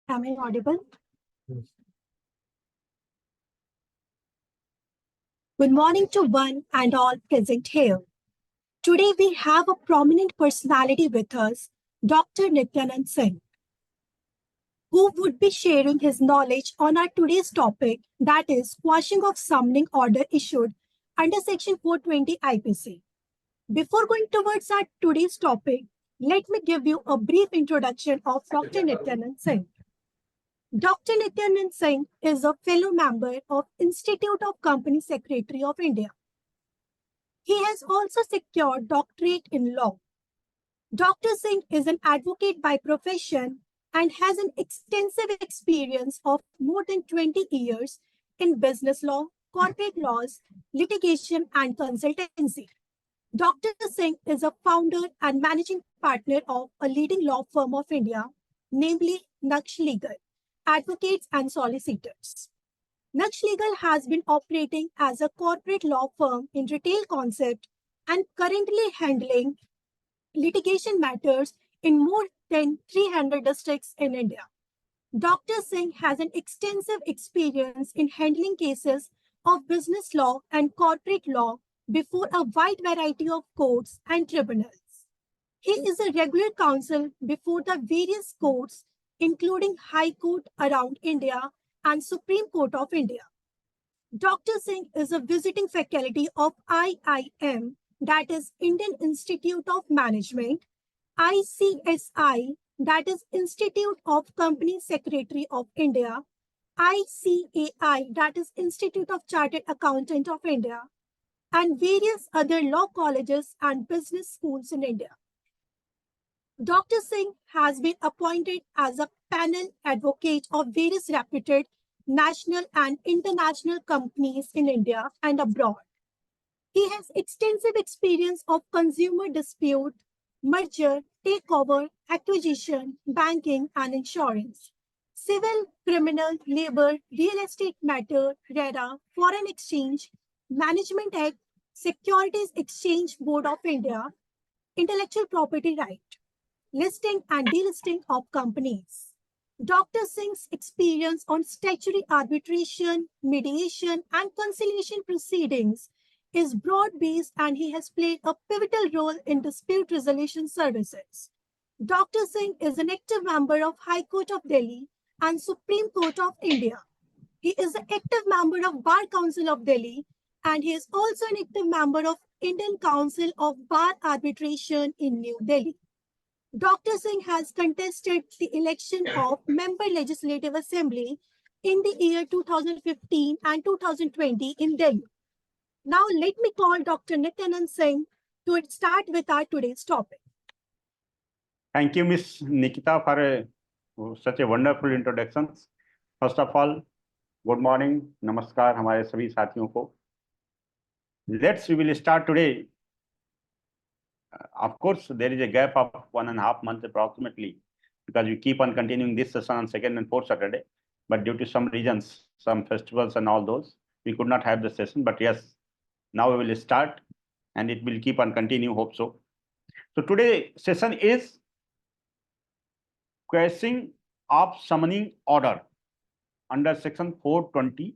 Am I audible? Yes. Good morning to one and all present here. Today we have a prominent personality with us, Dr. Nityanand Singh, who would be sharing his knowledge on our today's topic, that is Quashing of Summoning Order issued under Section 420 IPC. Before going towards our today's topic, let me give you a brief introduction of Dr. Nityanand Singh. Dr. Nityanand Singh is a fellow member of Institute of Company Secretary of India. He has also secured doctorate in law. Dr. Singh is an advocate by profession and has an extensive experience of more than 20 years in business law, corporate laws, litigation, and consultancy. Dr. Singh is a founder and managing partner of a leading law firm of India, namely Naksh Legal, Advocates and Solicitors. Naksh Legal has been operating as a corporate law firm in retail concept and currently handling litigation matters in more than 300 districts in India. Dr. Singh has an extensive experience in handling cases of business law and corporate law before a wide variety of courts and tribunals. He is a regular counsel before the various courts, including High Court around India and Supreme Court of India. Dr. Singh is a visiting faculty of IIM, that is Indian Institute of Management, ICSI, that is Institute of Company Secretary of India, ICAI, that is Institute of Chartered Accountant of India, and various other law colleges and business schools in India. Dr. Singh has been appointed as a panel advocate of various reputed national and international companies in India and abroad. He has extensive experience of consumer dispute, merger, takeover, acquisition, banking, and insurance, civil, criminal, labor, real estate matter, RERA, foreign exchange, Management Act, Securities Exchange Board of India, intellectual property right, listing and delisting of companies. Dr. Singh's experience on statutory arbitration, mediation, and conciliation proceedings is broad-based, and he has played a pivotal role in dispute resolution services. Dr. Singh is an active member of High Court of Delhi and Supreme Court of India. He is an active member of Bar Council of Delhi, and he is also an active member of Indian Council of Bar Arbitration in New Delhi. Dr. Singh has contested the election of Member Legislative Assembly in the year 2015 and 2020 in Delhi. Now, let me call Dr. Nityanand Singh to start with our today's topic. Thank you, Ms. Nikita, for such a wonderful introduction. First of all, good morning, namaskar, हमारे सभी साथियों को. We will start today. Of course, there is a gap of 1.5 months approximately, because we keep on continuing this session on second and fourth Saturday. But due to some reasons, some festivals and all those, we could not have the session. But yes, now we will start, and it will keep on continue, hope so. So today's session is Quashing of Summoning Order under Section 420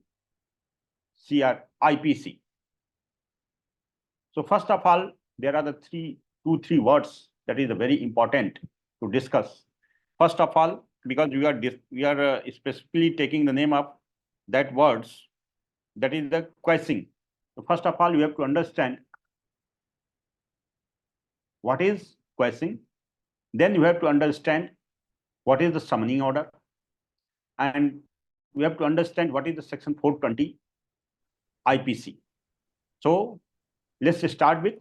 IPC. So first of all, there are the two, three words that is very important to discuss. First of all, because we are specifically taking the name of that words, that is the quashing. So first of all, you have to understand what is quashing. Then you have to understand what is the summoning order, and we have to understand what is the Section 420 IPC. So let's start with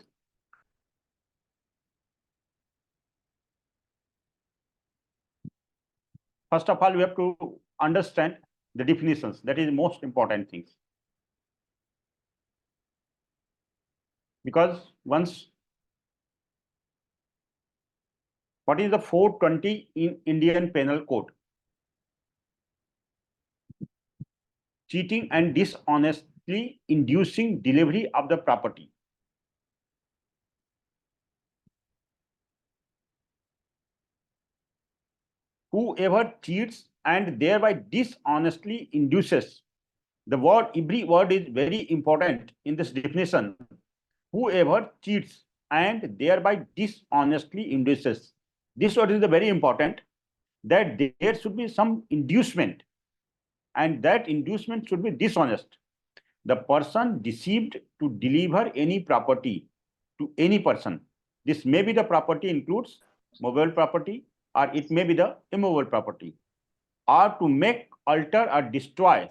first of all, we have to understand the definitions. That is the most important things. Because once, what is the 420 in Indian Penal Code? Cheating and dishonestly inducing delivery of the property. Whoever cheats and thereby dishonestly induces. The word, every word is very important in this definition. Whoever cheats and thereby dishonestly induces. This word is the very important, that there should be some inducement, and that inducement should be dishonest. The person deceived to deliver any property to any person. This may be the property includes movable property, or it may be the immovable property, or to make, alter, or destroy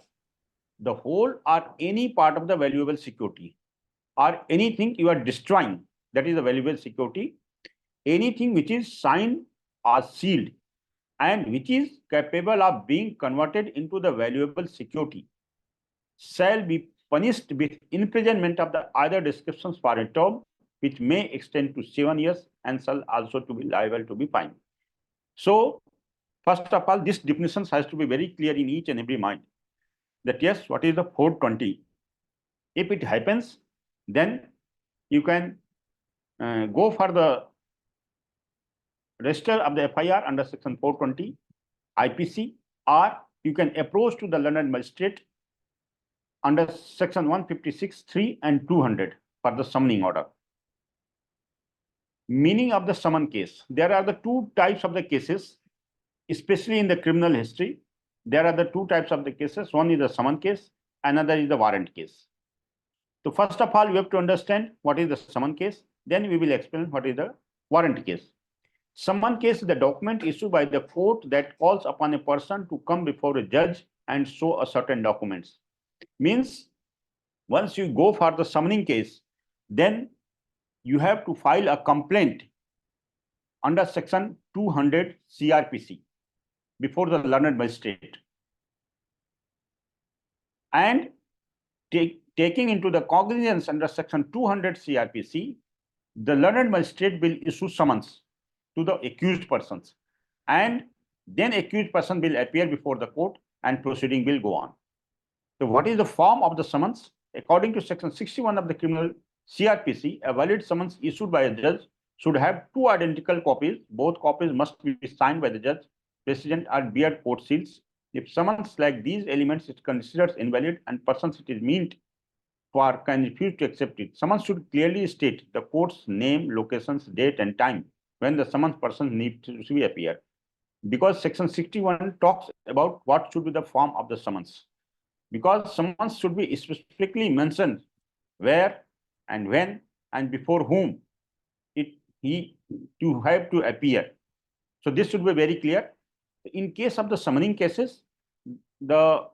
the whole or any part of the valuable security, or anything you are destroying, that is a valuable security, anything which is signed or sealed and which is capable of being converted into the valuable security shall be punished with imprisonment of the either descriptions for a term which may extend to 7 years and shall also to be liable to be fined. So, first of all, this definition has to be very clear in each and every mind, that yes, what is the 420? If it happens, then you can go for the register of the FIR under section 420 IPC, or you can approach to the learned magistrate under section 156, 3 and 200 for the summoning order. Meaning of the summon case. There are the two types of the cases, especially in the criminal history. There are the two types of the cases. One is the summon case, another is the warrant case. So first of all, you have to understand what is the summon case. Then we will explain what is the warrant case. Summon case is the document issued by the court that calls upon a person to come before a judge and show a certain documents. Means once you go for the summoning case, then you have to file a complaint under section 200 CRPC before the learned magistrate. And taking into the cognizance under section 200 CRPC, the learned magistrate will issue summons to the accused persons, and then accused person will appear before the court and proceeding will go on. So what is the form of the summons? According to section 61 of the criminal CRPC, a valid summons issued by a judge should have two identical copies. Both copies must be signed by the judge, president, or bear court seals. If summons like these elements is considered invalid and persons it is meant for can refuse to accept it, summons should clearly state the court's name, locations, date, and time when the summons person needs to appear. Because section 61 talks about what should be the form of the summons. Because summons should be specifically mentioned where and when and before whom he to have to appear. So this should be very clear. In case of the summoning cases, the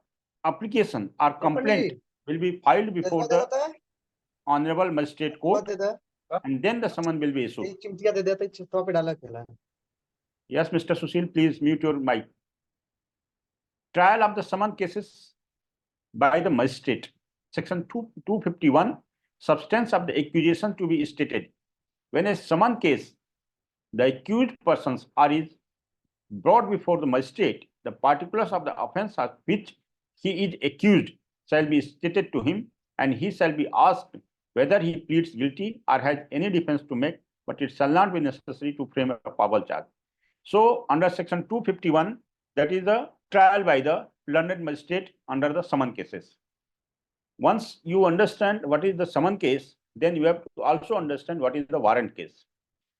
application or complaint will be filed before the honorable magistrate court, and then the summon will be issued. Yes, Mr. Sushil, please mute your mic. Trial of the summon cases by the magistrate. Section 251, substance of the accusation to be stated. When a summon case, the accused persons are brought before the magistrate, the particulars of the offence of which he is accused shall be stated to him, and he shall be asked whether he pleads guilty or has any defense to make, but it shall not be necessary to frame a probable charge. So under section 251, that is the trial by the learned magistrate under the summon cases. Once you understand what is the summon case, then you have to also understand what is the warrant case.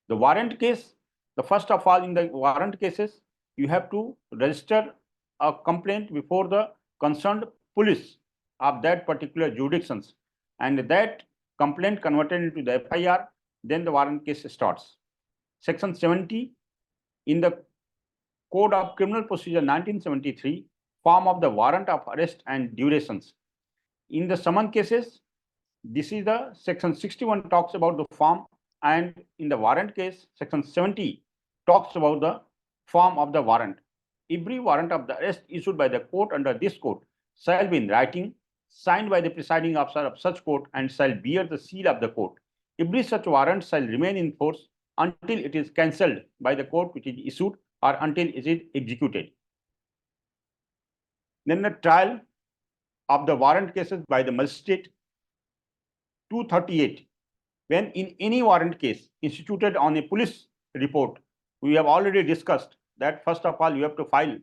The warrant case, the first of all in the warrant cases, you have to register a complaint before the concerned police of that particular jurisdictions, and that complaint converted into the FIR, then the warrant case starts. Section 70 in the Code of Criminal Procedure 1973, form of the warrant of arrest and durations. In the summon cases, this is the section 61 talks about the form, and in the warrant case, section 70 talks about the form of the warrant. Every warrant of the arrest issued by the court under this code shall be in writing, signed by the presiding officer of such court, and shall bear the seal of the court. Every such warrant shall remain in force until it is cancelled by the court which is issued, or until it is executed. Then the trial of the warrant cases by the magistrate. 238. When in any warrant case instituted on a police report, we have already discussed that first of all you have to file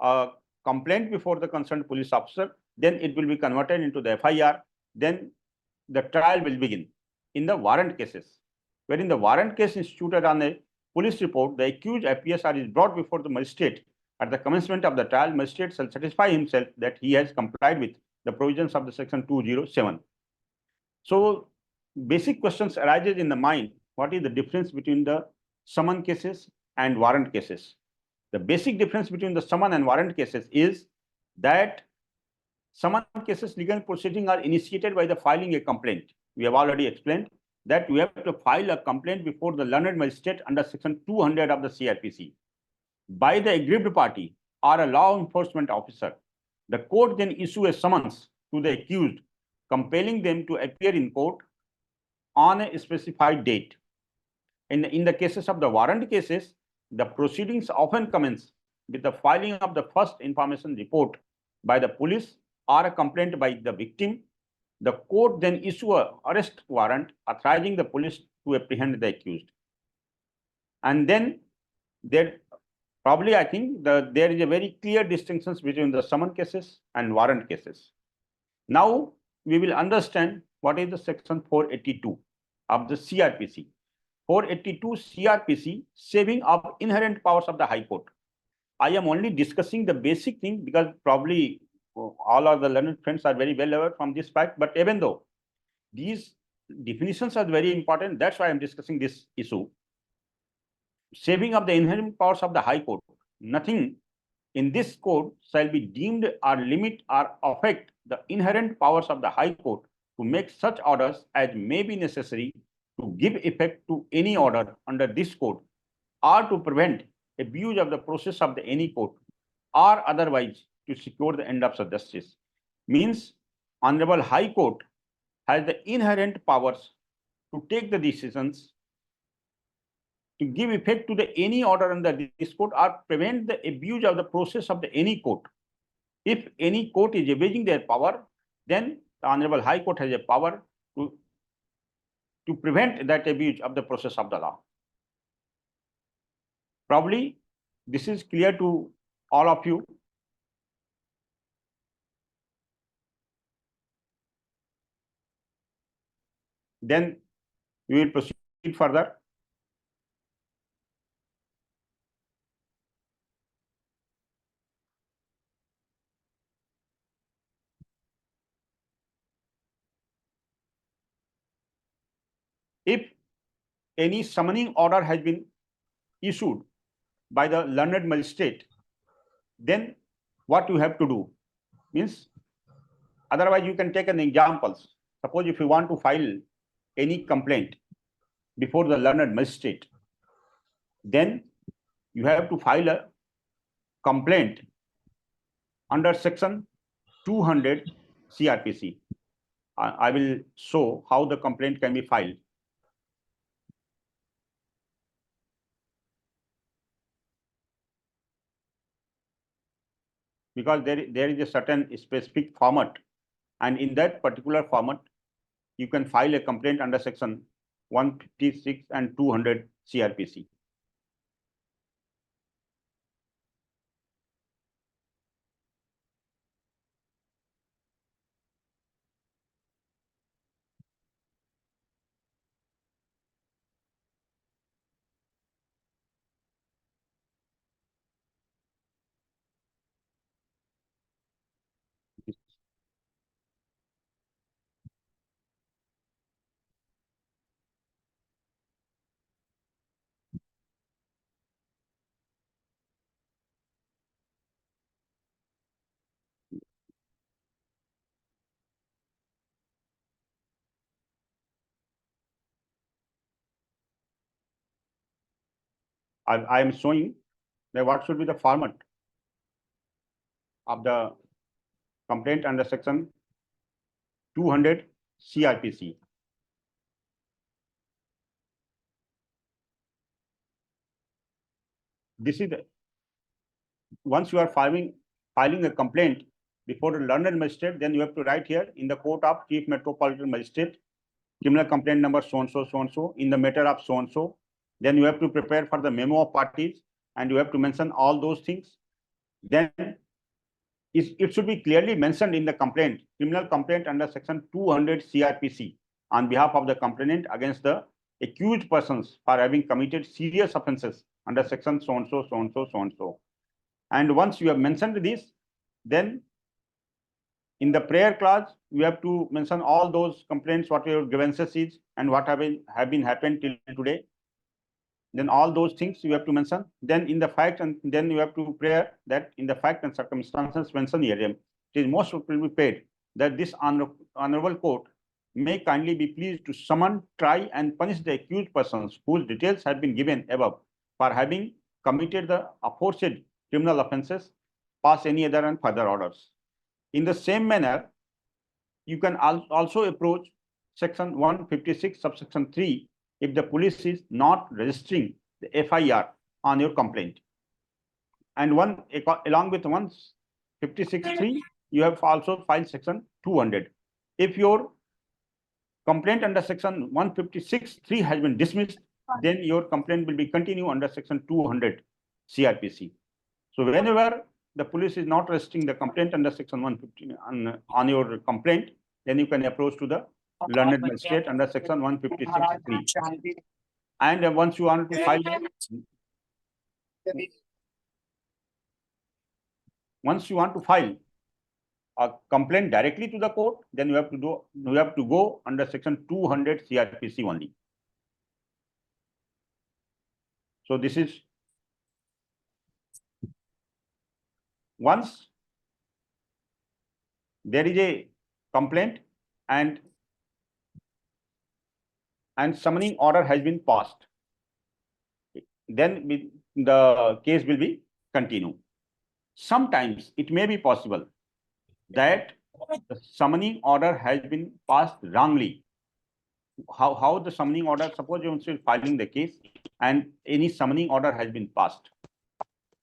a complaint before the concerned police officer, then it will be converted into the FIR, then the trial will begin. In the warrant cases, wherein the warrant case instituted on a police report, the accused IPSR is brought before the magistrate. At the commencement of the trial, magistrate shall satisfy himself that he has complied with the provisions of the section 207. So basic questions arises in the mind. What is the difference between the summon cases and warrant cases? The basic difference between the summon and warrant cases is that summon cases legal proceedings are initiated by the filing a complaint. We have already explained that we have to file a complaint before the learned magistrate under section 200 of the CRPC by the aggrieved party or a law enforcement officer. The court then issue a summons to the accused, compelling them to appear in court on a specified date. In the cases of the warrant cases, the proceedings often commence with the filing of the first information report by the police or a complaint by the victim. The court then issue an arrest warrant authorizing the police to apprehend the accused. And then there probably, I think there is a very clear distinction between the summon cases and warrant cases. Now we will understand what is the section 482 of the CRPC. 482 CRPC, saving of inherent powers of the High Court. I am only discussing the basic thing because probably all of the learned friends are very well aware from this fact, but even though these definitions are very important, that's why I'm discussing this issue. Saving of the inherent powers of the High Court. Nothing in this code shall be deemed or limit or affect the inherent powers of the High Court to make such orders as may be necessary to give effect to any order under this code, or to prevent abuse of the process of the any court, or otherwise to secure the end of justice. Means Honorable High Court has the inherent powers to take the decisions to give effect to the any order under this code or prevent the abuse of the process of the any court. If any court is abusing their power, then the Honorable High Court has a power to prevent that abuse of the process of the law. Probably this is clear to all of you. Then we will proceed further. If any summoning order has been issued by the learned magistrate, then what you have to do means, otherwise you can take an examples. Suppose if you want to file any complaint before the learned magistrate, then you have to file a complaint under section 200 CRPC. I will show how the complaint can be filed. Because there is a certain specific format, and in that particular format, you can file a complaint under section 156 and 200 CRPC. I am showing that what should be the format of the complaint under section 200 CRPC. This is once you are filing a complaint before the learned magistrate, then you have to write here in the court of Chief Metropolitan Magistrate, criminal complaint number so and so in the matter of so and so. Then you have to prepare for the memo of parties, and you have to mention all those things. then it should be clearly mentioned in the complaint, criminal complaint under section 200 CRPC on behalf of the complainant against the accused persons for having committed serious offences under section so and so, so and so, so and so. And once you have mentioned this, then in the prayer clause, you have to mention all those complaints, what your grievances is and what have been happened till today. Then all those things you have to mention. Then in the fact, and then you have to pray that in the fact and circumstances mentioned herein, it is most probably paid that this honorable court may kindly be pleased to summon, try, and punish the accused persons whose details have been given above for having committed the aforesaid criminal offences, pass any other and further orders. In the same manner, you can also approach section 156 subsection 3 if the police is not registering the FIR on your complaint. And along with 156.3, you have also filed section 200. If your complaint under section 156.3 has been dismissed, then your complaint will be continued under section 200 CRPC. So whenever the police is not registering the complaint under section 150 on your complaint, then you can approach to the learned magistrate under section 156.3. And once you want to file, a complaint directly to the court, then you have to go under section 200 CRPC only. So this is once there is a complaint and summoning order has been passed, then the case will be continued. Sometimes it may be possible that the summoning order has been passed wrongly. How the summoning order, suppose you are filing the case and any summoning order has been passed.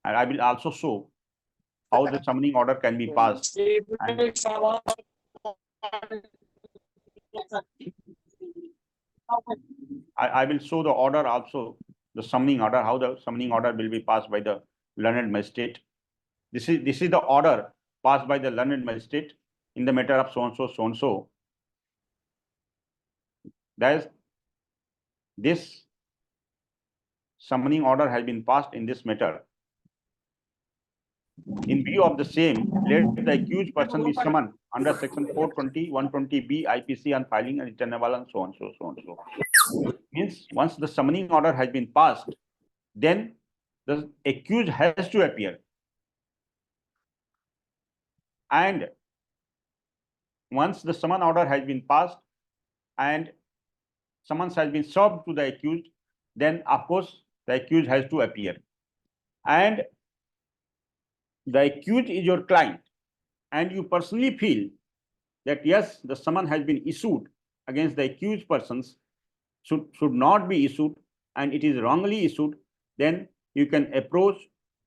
And I will also show how the summoning order can be passed. I will show the order also, the summoning order, how the summoning order will be passed by the learned magistrate. This is the order passed by the learned magistrate in the matter of so and so, so and so. That is, this summoning order has been passed in this matter. In view of the same, let the accused person be summoned under section 420, 120B IPC on filing and returnable and so and so, so and so. Means once the summoning order has been passed, then the accused has to appear. And once the summon order has been passed and summons has been served to the accused, then of course the accused has to appear. And the accused is your client, and you personally feel that yes, the summon has been issued against the accused persons, should not be issued, and it is wrongly issued, then you can approach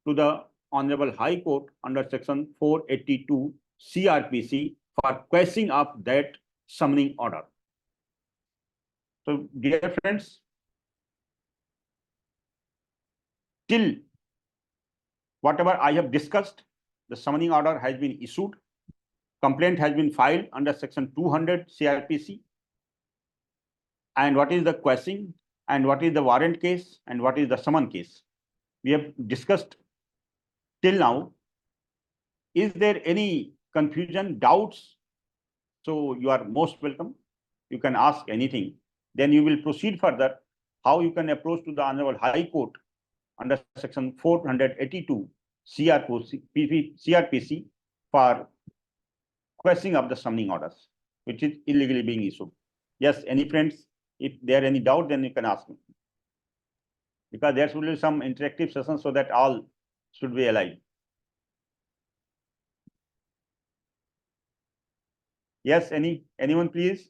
to the Honorable High Court under section 482 CRPC for quashing of that summoning order. So, dear friends, till whatever I have discussed, the summoning order has been issued, complaint has been filed under section 200 CRPC, and what is the quashing, and what is the warrant case, and what is the summon case. We have discussed till now. Is there any confusion, doubts? So you are most welcome. You can ask anything. Then you will proceed further how you can approach to the Honorable High Court under section 482 CRPC for quashing of the summoning orders, which is illegally being issued. Yes, any friends, if there are any doubt, then you can ask me. Because there should be some interactive session so that all should be alive. Yes, anyone please?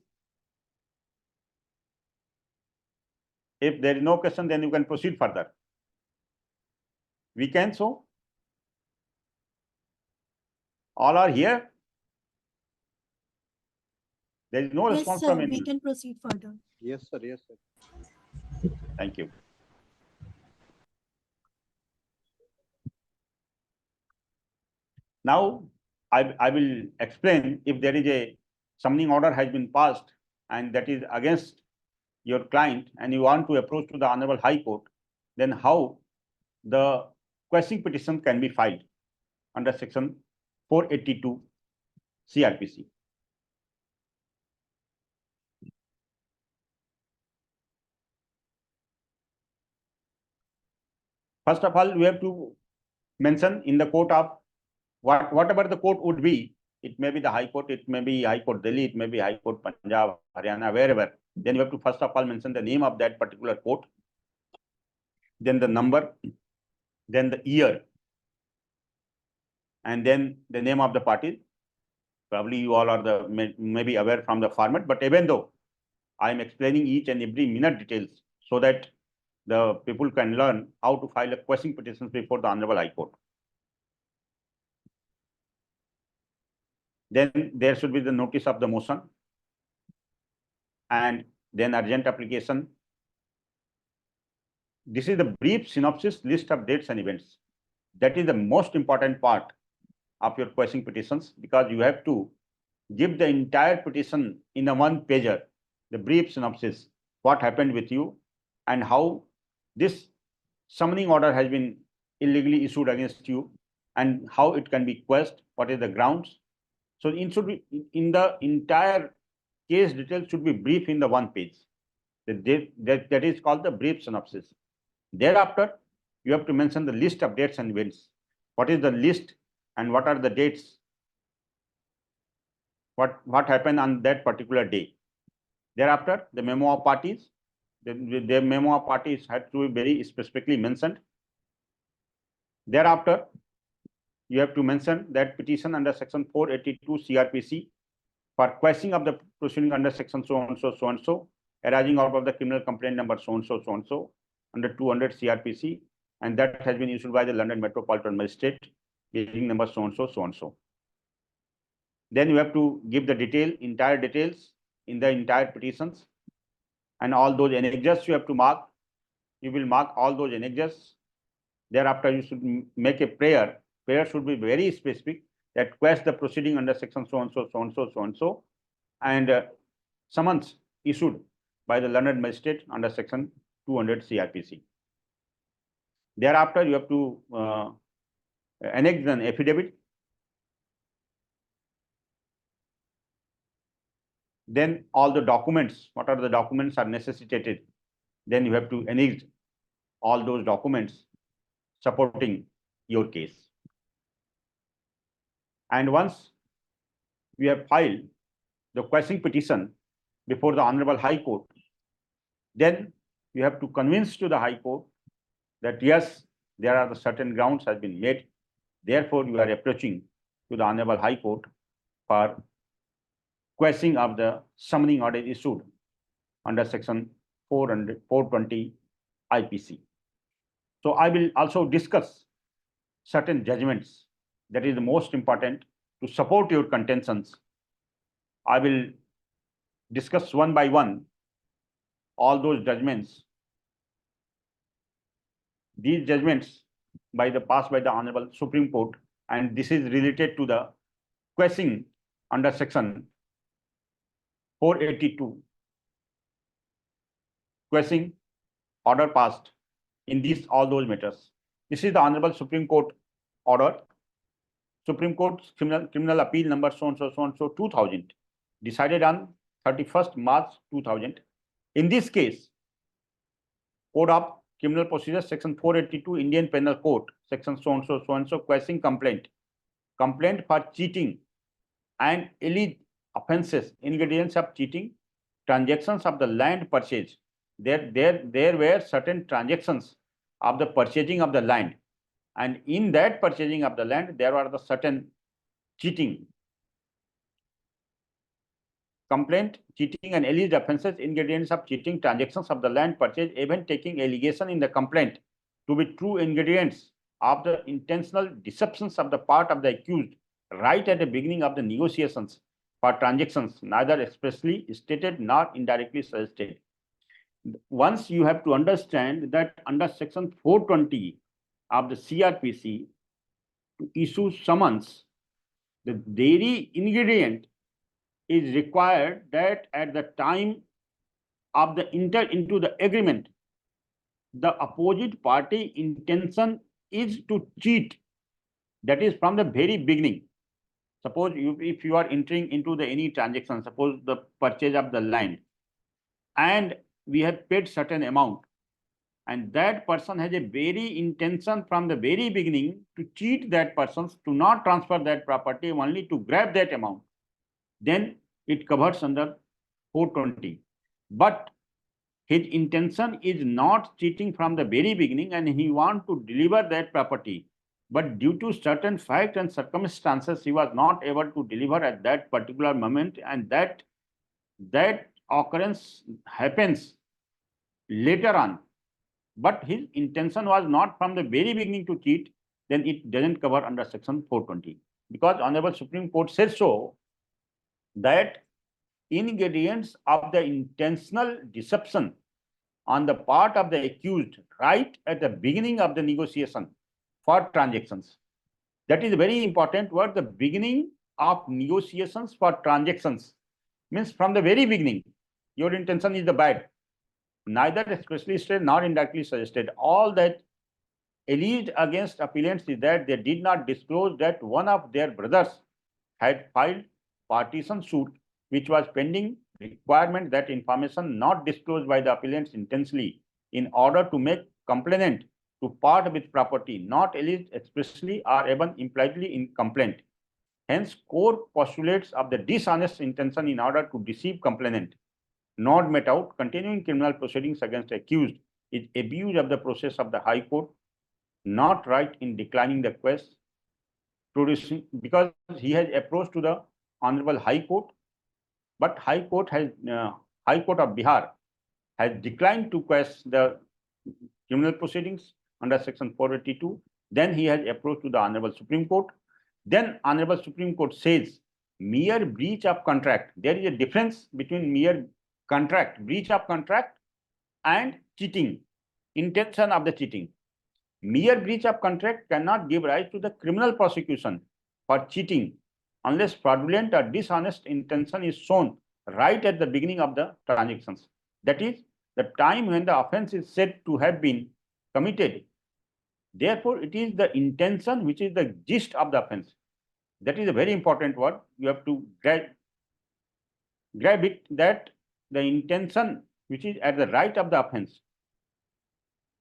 If there is no question, then you can proceed further. We can, so? All are here? There is no response from anyone. Yes, sir, we can proceed further. Yes, sir. Yes, sir. Thank you. Now, I will explain if there is a summoning order has been passed and that is against your client and you want to approach to the Honorable High Court, then how the quashing petition can be filed under Section 482 CRPC. First of all, we have to mention in the court of whatever the court would be. It may be the High Court, it may be High Court Delhi, it may be High Court Punjab, Haryana, wherever. Then you have to first of all mention the name of that particular court, then the number, then the year, and then the name of the party. Probably you all are maybe aware from the format, but even though I am explaining each and every minute details so that the people can learn how to file a quashing petitions before the Honorable High Court. Then there should be the notice of the motion and then urgent application. This is the brief synopsis list of dates and events. That is the most important part of your quashing petitions, because you have to give the entire petition in a one pager, the brief synopsis, what happened with you and how this summoning order has been illegally issued against you and how it can be quashed, what is the grounds. So it should be in the entire case details should be brief in the one page. That is called the brief synopsis. Thereafter, you have to mention the list of dates and events. What is the list and what are the dates? What happened on that particular day? Thereafter, the memo of parties. The memo of parties had to be very specifically mentioned. Thereafter, you have to mention that petition under Section 482 CRPC for quashing of the proceeding under Section so and so, arising out of the criminal complaint number so and so, under 200 CRPC, and that has been issued by the London Metropolitan Magistrate, hearing number so and so. Then you have to give the entire details in the entire petitions, and all those annexures you have to mark. You will mark all those annexures. Thereafter, you should make a prayer. Prayer should be very specific, that quash the proceeding under Section so and so, and summons issued by the London Magistrate under Section 200 CRPC. Thereafter, you have to annex an affidavit. Then all the documents, what are the documents are necessitated, then you have to annex all those documents supporting your case. And once we have filed the quashing petition before the Honorable High Court, then you have to convince to the High Court that yes, there are the certain grounds has been met. Therefore, you are approaching to the Honorable High Court for quashing of the summoning order issued under Section 420 IPC. So I will also discuss certain judgments that is the most important to support your contentions. I will discuss one by one all those judgments. These judgments passed by the Honorable Supreme Court, and this is related to the quashing under Section 482, quashing order passed in all those matters. This is the Honorable Supreme Court order. Supreme Court Criminal Appeal number so and so 2000, decided on 31st March 2000. In this case, Code of Criminal Procedure Section 482 Indian Penal Code Section so and so quashing complaint for cheating and alleged offences, ingredients of cheating, transactions of the land purchase. There were certain transactions of the purchasing of the land, and in that purchasing of the land, there were the certain cheating. Complaint, cheating and alleged offences, ingredients of cheating, transactions of the land purchase, even taking allegation in the complaint to be true ingredients of the intentional deceptions of the part of the accused right at the beginning of the negotiations for transactions, neither expressly stated nor indirectly suggested. Once you have to understand that under Section 420 of the CRPC, to issue summons the dairy ingredient is required that at the time of the enter into the agreement, the opposite party intention is to cheat. That is from the very beginning. Suppose if you are entering into the any transaction, suppose the purchase of the land, and we have paid certain amount, and that person has a very intention from the very beginning to cheat that person, to not transfer that property, only to grab that amount, then it covers under 420. But his intention is not cheating from the very beginning, and he want to deliver that property. But due to certain fact and circumstances, he was not able to deliver at that particular moment, and that occurrence happens later on. But his intention was not from the very beginning to cheat, then it doesn't cover under section 420. Because Honorable Supreme Court says so, that ingredients of the intentional deception on the part of the accused right at the beginning of the negotiation for transactions. That is a very important word, the beginning of negotiations for transactions. Means from the very beginning, your intention is the bad. Neither expressly stated nor indirectly suggested. All that alleged against appellants is that they did not disclose that one of their brothers had filed partition suit, which was pending, requirement that information not disclosed by the appellants intentionally in order to make complainant to part with property not alleged expressly or even impliedly in complaint. Hence, core postulates of the dishonest intention in order to deceive complainant not met out. Continuing criminal proceedings against accused is abuse of the process of the High Court, not right in declining the quest, producing, because he has approached to the Honorable High Court, but High Court of Bihar has declined to quest the criminal proceedings under section 482. Then he has approached to the Honorable Supreme Court. Then Honorable Supreme Court says mere breach of contract. There is a difference between mere contract, breach of contract, and cheating, intention of the cheating. Mere breach of contract cannot give rise to the criminal prosecution for cheating unless fraudulent or dishonest intention is shown right at the beginning of the transactions. That is, the time when the offense is said to have been committed. Therefore, it is the intention which is the gist of the offense. That is a very important word. You have to grab it, that the intention which is at the right of the offense.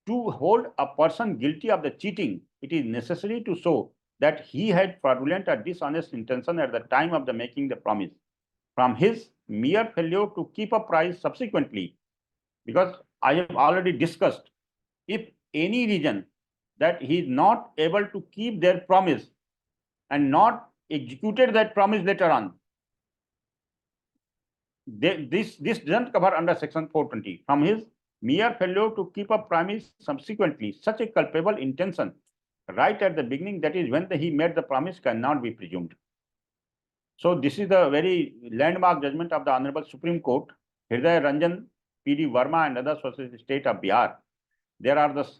To hold a person guilty of the cheating, it is necessary to show that he had fraudulent or dishonest intention at the time of the making the promise. From his mere failure to keep a price subsequently, because I have already discussed, if any reason that he is not able to keep their promise and not executed that promise later on, this doesn't cover under section 420. From his mere failure to keep a promise subsequently, such a culpable intention right at the beginning, that is when he made the promise, cannot be presumed. So this is the very landmark judgment of the Honorable Supreme Court, Hriday Ranjan P.D. Verma and others versus State of Bihar. There are the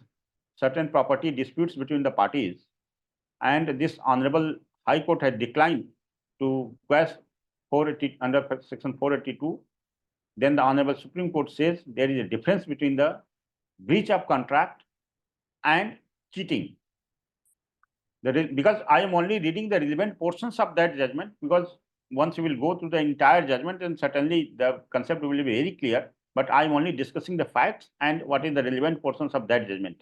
certain property disputes between the parties, and this Honorable High Court had declined to quash 480 under section 482. Then the Honorable Supreme Court says there is a difference between the breach of contract and cheating. Because I am only reading the relevant portions of that judgment, because once you will go through the entire judgment, then certainly the concept will be very clear. But I am only discussing the facts and what is the relevant portions of that judgment.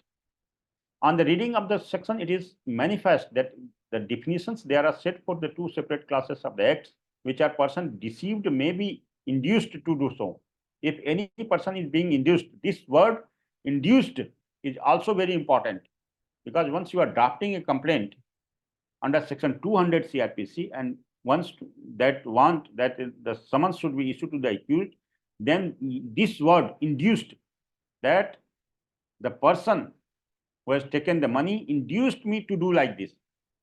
On the reading of the section, it is manifest that the definitions there are set for the two separate classes of the acts, which are person deceived may be induced to do so. If any person is being induced, this word induced is also very important, because once you are drafting a complaint under section 200 CRPC, and once that the summons should be issued to the accused, then this word induced, that the person who has taken the money induced me to do like this.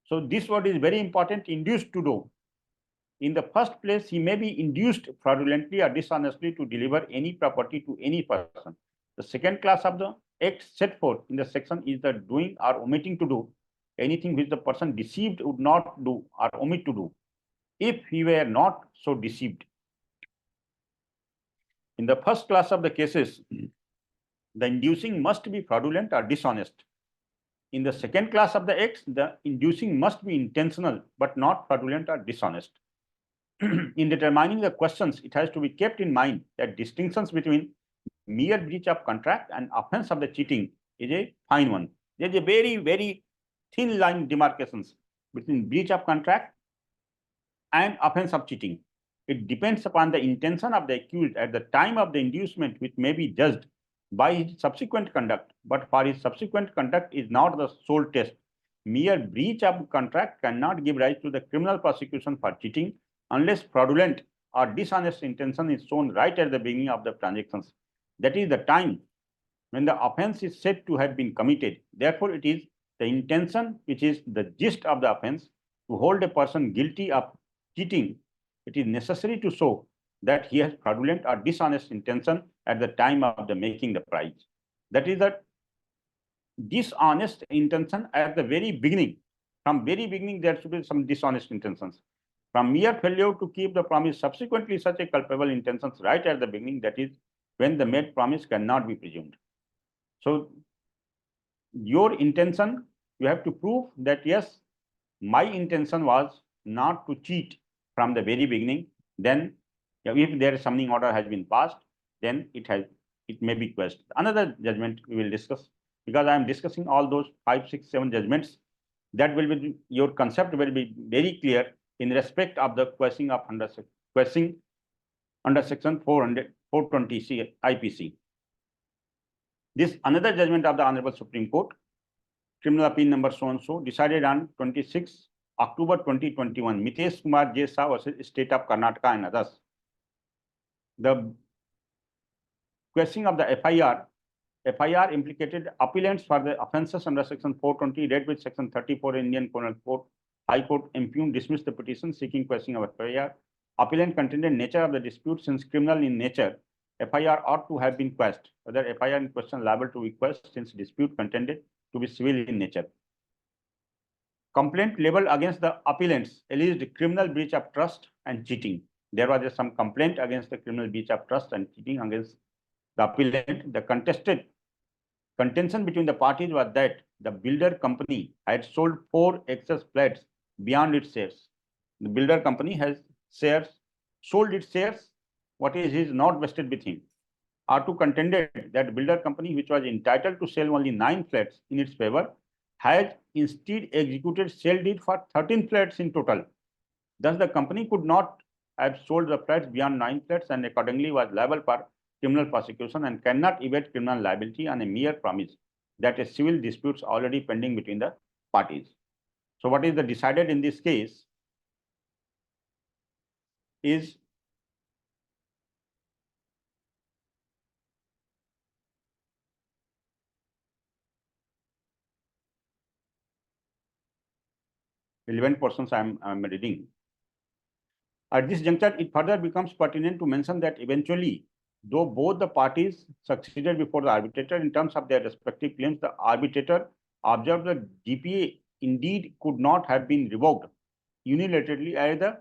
So this word is very important, induced to do. In the first place, he may be induced fraudulently or dishonestly to deliver any property to any person. The second class of the act set forth in the section is the doing or omitting to do anything which the person deceived would not do or omit to do. if he were not so deceived. In the first class of the cases, the inducing must be fraudulent or dishonest. In the second class of the acts, the inducing must be intentional but not fraudulent or dishonest. In determining the questions, it has to be kept in mind that distinctions between mere breach of contract and offense of the cheating is a fine one. There is a very, very thin line demarcations between breach of contract and offense of cheating. It depends upon the intention of the accused at the time of the inducement, which may be judged by his subsequent conduct, but for his subsequent conduct is not the sole test. Mere breach of contract cannot give rise to the criminal prosecution for cheating unless fraudulent or dishonest intention is shown right at the beginning of the transactions. That is the time when the offense is said to have been committed. Therefore, it is the intention which is the gist of the offense. To hold a person guilty of cheating, it is necessary to show that he has fraudulent or dishonest intention at the time of the making the price. That is the dishonest intention at the very beginning. From very beginning, there should be some dishonest intentions. From mere failure to keep the promise, subsequently such a culpable intentions right at the beginning, that is when the made promise cannot be presumed. So your intention, you have to prove that yes, my intention was not to cheat from the very beginning. Then if there is summoning order has been passed, then it may be questioned. Another judgment we will discuss, because I am discussing all those 5, 6, 7 judgments. That will be your concept will be very clear in respect of the questioning under section 420C IPC. This another judgment of the Honorable Supreme Court, criminal appeal number so and so, decided on 26 October 2021, Mitesh Kumar J. Shah versus State of Karnataka and others. The questioning of the FIR implicated appellants for the offences under section 420, read with section 34 Indian Penal Code. High Court impugned, dismissed the petition seeking questioning of FIR. Appellant contended nature of the dispute since criminal in nature. FIR ought to have been quashed. Whether FIR in question liable to be quashed since dispute contended to be civil in nature. Complaint leveled against the appellants alleged criminal breach of trust and cheating. There was some complaint against the criminal breach of trust and cheating against the appellant. The contention between the parties was that the builder company had sold 4 excess flats beyond its shares. The builder company has sold its shares, what is not vested with him. R2 contended that builder company, which was entitled to sell only 9 flats in its favor, had instead executed sale deed for 13 flats in total. Thus, the company could not have sold the flats beyond 9 flats and accordingly was liable for criminal prosecution and cannot evade criminal liability on a mere promise that a civil dispute already pending between the parties. So what is the decided in this case is relevant portions I am reading. At this juncture, it further becomes pertinent to mention that eventually, though both the parties succeeded before the arbitrator in terms of their respective claims, the arbitrator observed that GPA indeed could not have been revoked unilaterally as the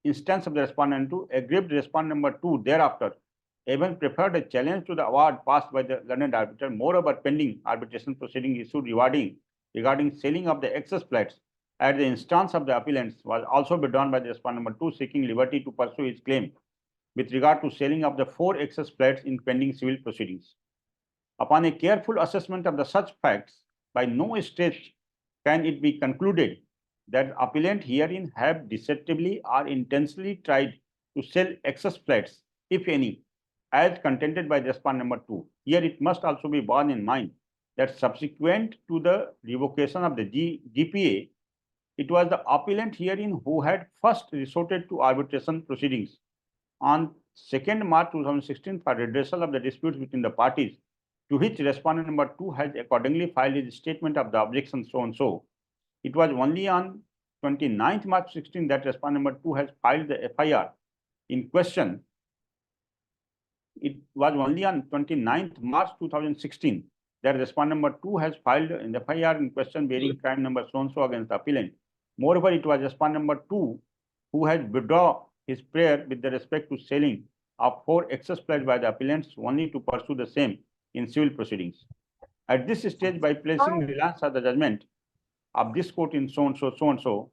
instance of the respondent to aggrieved respondent number 2 thereafter even preferred a challenge to the award passed by the learned arbiter. Moreover, pending arbitration proceeding issued regarding selling of the excess flats at the instance of the appellants was also withdrawn by the respondent number 2 seeking liberty to pursue his claim with regard to selling of the 4 excess flats in pending civil proceedings. Upon a careful assessment of the such facts, by no stretch can it be concluded that appellant herein have deceptively or intentionally tried to sell excess flats, if any, as contended by the respondent number 2. Here it must also be borne in mind that subsequent to the revocation of the GPA, it was the appellant herein who had first resorted to arbitration proceedings on 2nd March 2016 for redressal of the disputes between the parties, to which respondent number 2 has accordingly filed his statement of the objection so and so. It was only on 29th March 16 that respondent number 2 has filed the FIR in question. It was only on 29th March 2016 that respondent number 2 has filed an FIR in question bearing crime number so and so against the appellant. Moreover, it was respondent number 2 who has withdrawn his prayer with respect to selling of 4 excess plots by the appellants only to pursue the same in civil proceedings. At this stage, by placing reliance on the judgment of this court in so and so,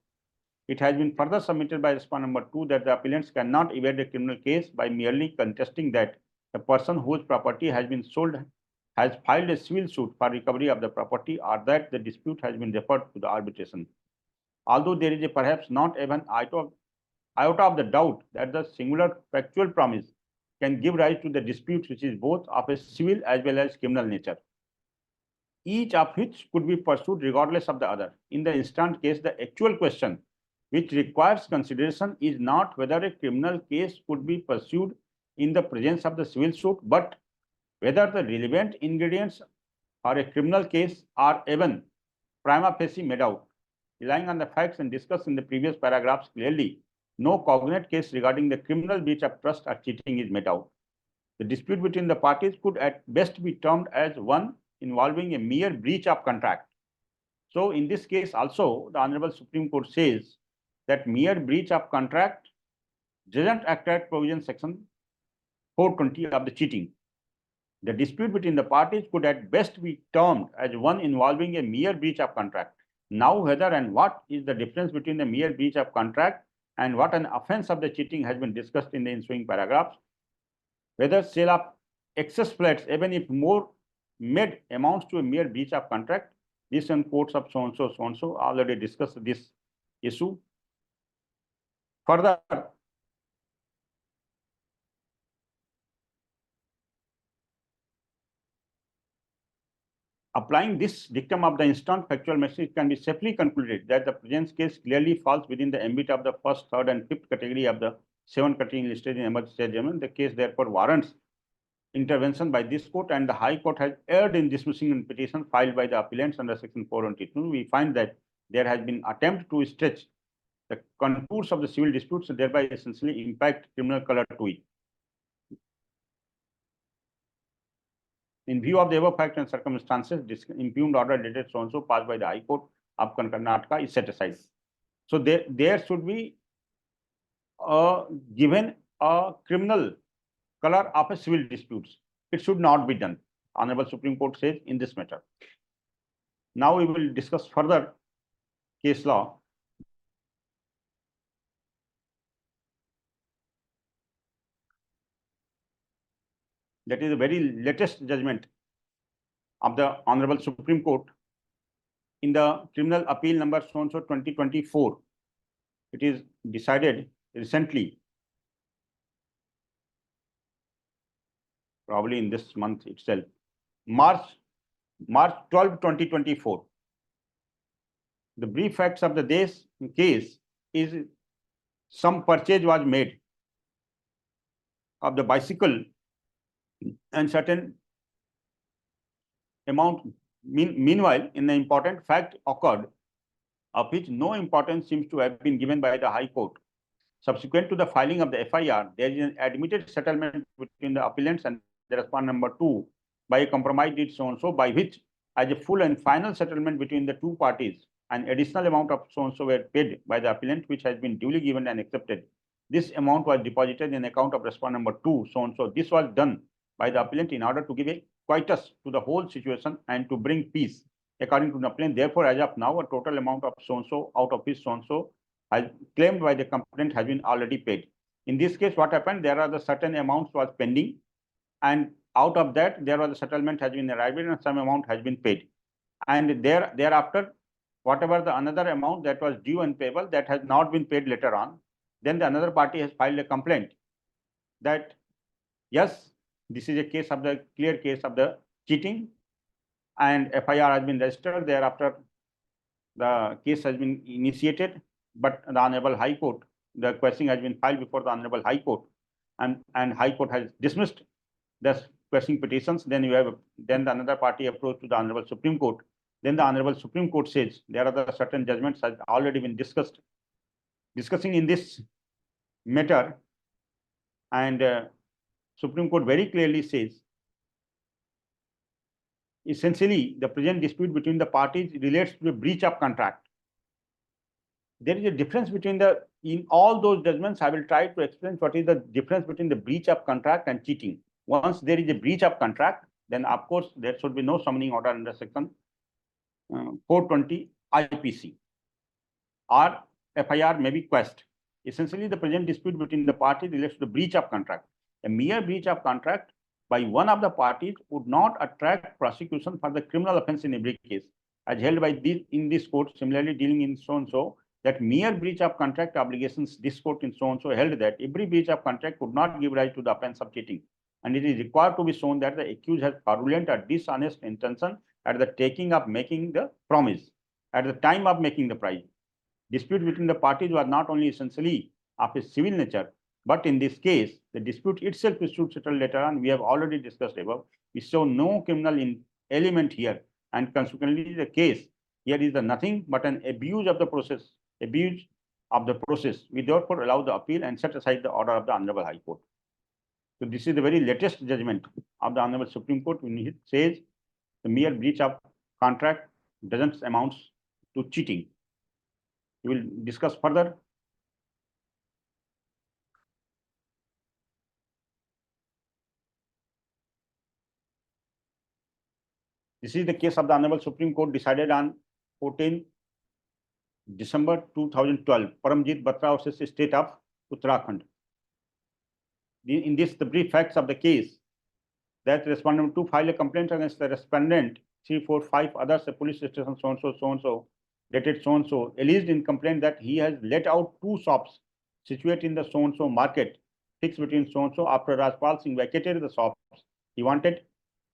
it has been further submitted by respondent number 2 that the appellants cannot evade a criminal case by merely contesting that the person whose property has been sold has filed a civil suit for recovery of the property, or that the dispute has been referred to the arbitration. Although there is a perhaps not even iota of the doubt that the singular factual promise can give rise to the dispute, which is both of a civil as well as criminal nature, each of which could be pursued regardless of the other. In the instant case, the actual question which requires consideration is not whether a criminal case could be pursued in the presence of the civil suit, but whether the relevant ingredients for a criminal case are even prima facie made out. Relying on the facts and discussed in the previous paragraphs, clearly no cognate case regarding the criminal breach of trust or cheating is made out. The dispute between the parties could at best be termed as one involving a mere breach of contract. So in this case also, the Honorable Supreme Court says that mere breach of contract doesn't attract provision section 420 of the cheating. The dispute between the parties could at best be termed as one involving a mere breach of contract. Now, whether and what is the difference between the mere breach of contract and what an offense of the cheating has been discussed in the ensuing paragraphs. Whether sale of excess flats, even if more made, amounts to a mere breach of contract. This and courts of so and so already discussed this issue. Further, applying this dictum of the instant factual message, can be safely concluded that the present case clearly falls within the ambit of the first, third, and fifth category of the 7 category listed in emergency judgment. The case therefore warrants intervention by this court, and the High Court has erred in dismissing a petition filed by the appellants under Section 422. We find that there has been attempt to stretch the contours of the civil disputes and thereby essentially impact criminal color to it. In view of the above facts and circumstances, this impugned order dated so and so passed by the High Court of Karnataka is set aside. So there should be given a criminal color of a civil disputes. It should not be done. Honorable Supreme Court says in this matter. Now we will discuss further case law. That is the very latest judgment of the Honorable Supreme Court in the criminal appeal number so and so 2024. It is decided recently, probably in this month itself, March 12, 2024. The brief facts of the case is some purchase was made of the bicycle and certain amount. Meanwhile, an important fact occurred of which no importance seems to have been given by the High Court. Subsequent to the filing of the FIR, there is an admitted settlement between the appellants and the respondent number 2 by a compromise deed so and so, by which, as a full and final settlement between the two parties, an additional amount of so and so were paid by the appellant, which has been duly given and accepted. This amount was deposited in account of respondent number 2 so and so. This was done by the appellant in order to give a quietus to the whole situation and to bring peace according to the appellant. Therefore, as of now, a total amount of so and so out of his so and so has claimed by the complainant has been already paid. In this case, what happened? There are the certain amounts was pending, and out of that, there was a settlement has been arrived and some amount has been paid. And thereafter, whatever the another amount that was due and payable that has not been paid later on, then the another party has filed a complaint that yes, this is a case of the clear case of the cheating, and FIR has been registered. Thereafter, the case has been initiated, but the Honorable High Court, the question has been filed before the Honorable High Court, and High Court has dismissed the question petitions. Then the another party approached to the Honorable Supreme Court. Then the Honorable Supreme Court says there are the certain judgments has already been discussing in this matter, and Supreme Court very clearly says essentially the present dispute between the parties relates to a breach of contract. there is a difference between in all those judgments, I will try to explain what is the difference between the breach of contract and cheating. Once there is a breach of contract, then of course there should be no summoning order under section 420 IPC, or FIR may be quashed. Essentially, the present dispute between the parties relates to the breach of contract. A mere breach of contract by one of the parties would not attract prosecution for the criminal offense in every case, as held by in this court. Similarly, dealing in so and so, that mere breach of contract obligations, this court in so and so held that every breach of contract would not give rise to the offense of cheating, and it is required to be shown that the accused has fraudulent or dishonest intention at the taking of making the promise, at the time of making the price. Dispute between the parties was not only essentially of a civil nature, but in this case, the dispute itself is to settle later on. We have already discussed above. We show no criminal element here, and consequently, the case here is nothing but an abuse of the process. Abuse of the process. We therefore allow the appeal and set aside the order of the Honorable High Court. So this is the very latest judgment of the Honorable Supreme Court, when it says the mere breach of contract doesn't amount to cheating. We will discuss further. This is the case of the Honorable Supreme Court, decided on 14 December 2012, Paramjit Batra versus State of Uttarakhand. In this, the brief facts of the case, that respondent 2 filed a complaint against the respondent 3, 4, 5 others, a police station so and so, dated so and so, alleged in complaint that he has let out 2 shops situated in the so and so market, fixed between so and so. After Rajpal Singh vacated the shops, he wanted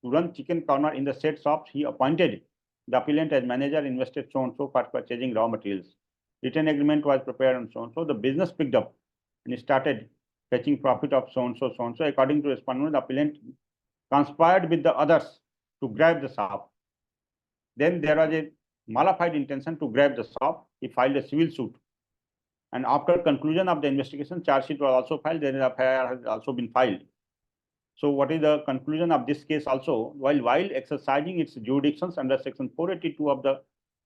to run chicken corner in the said shops. He appointed the appellant as manager, invested so and so for purchasing raw materials. Written agreement was prepared and so and so. The business picked up and he started fetching profit of so and so, so and so. According to respondent, the appellant conspired with the others to grab the shop. Then there was a malified intention to grab the shop. He filed a civil suit. And after conclusion of the investigation, charge sheet was also filed. Then the FIR has also been filed. So what is the conclusion of this case also? While exercising its jurisdictions under section 482 of the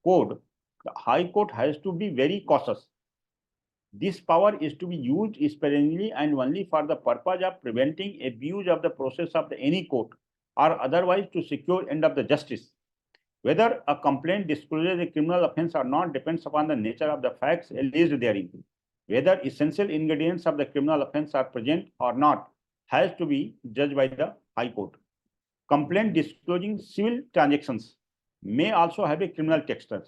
code, the High Court has to be very cautious. This power is to be used sparingly and only for the purpose of preventing abuse of the process of any court, or otherwise to secure end of the justice. Whether a complaint discloses a criminal offense or not depends upon the nature of the facts alleged therein. Whether essential ingredients of the criminal offense are present or not has to be judged by the High Court. Complaint disclosing civil transactions may also have a criminal texture.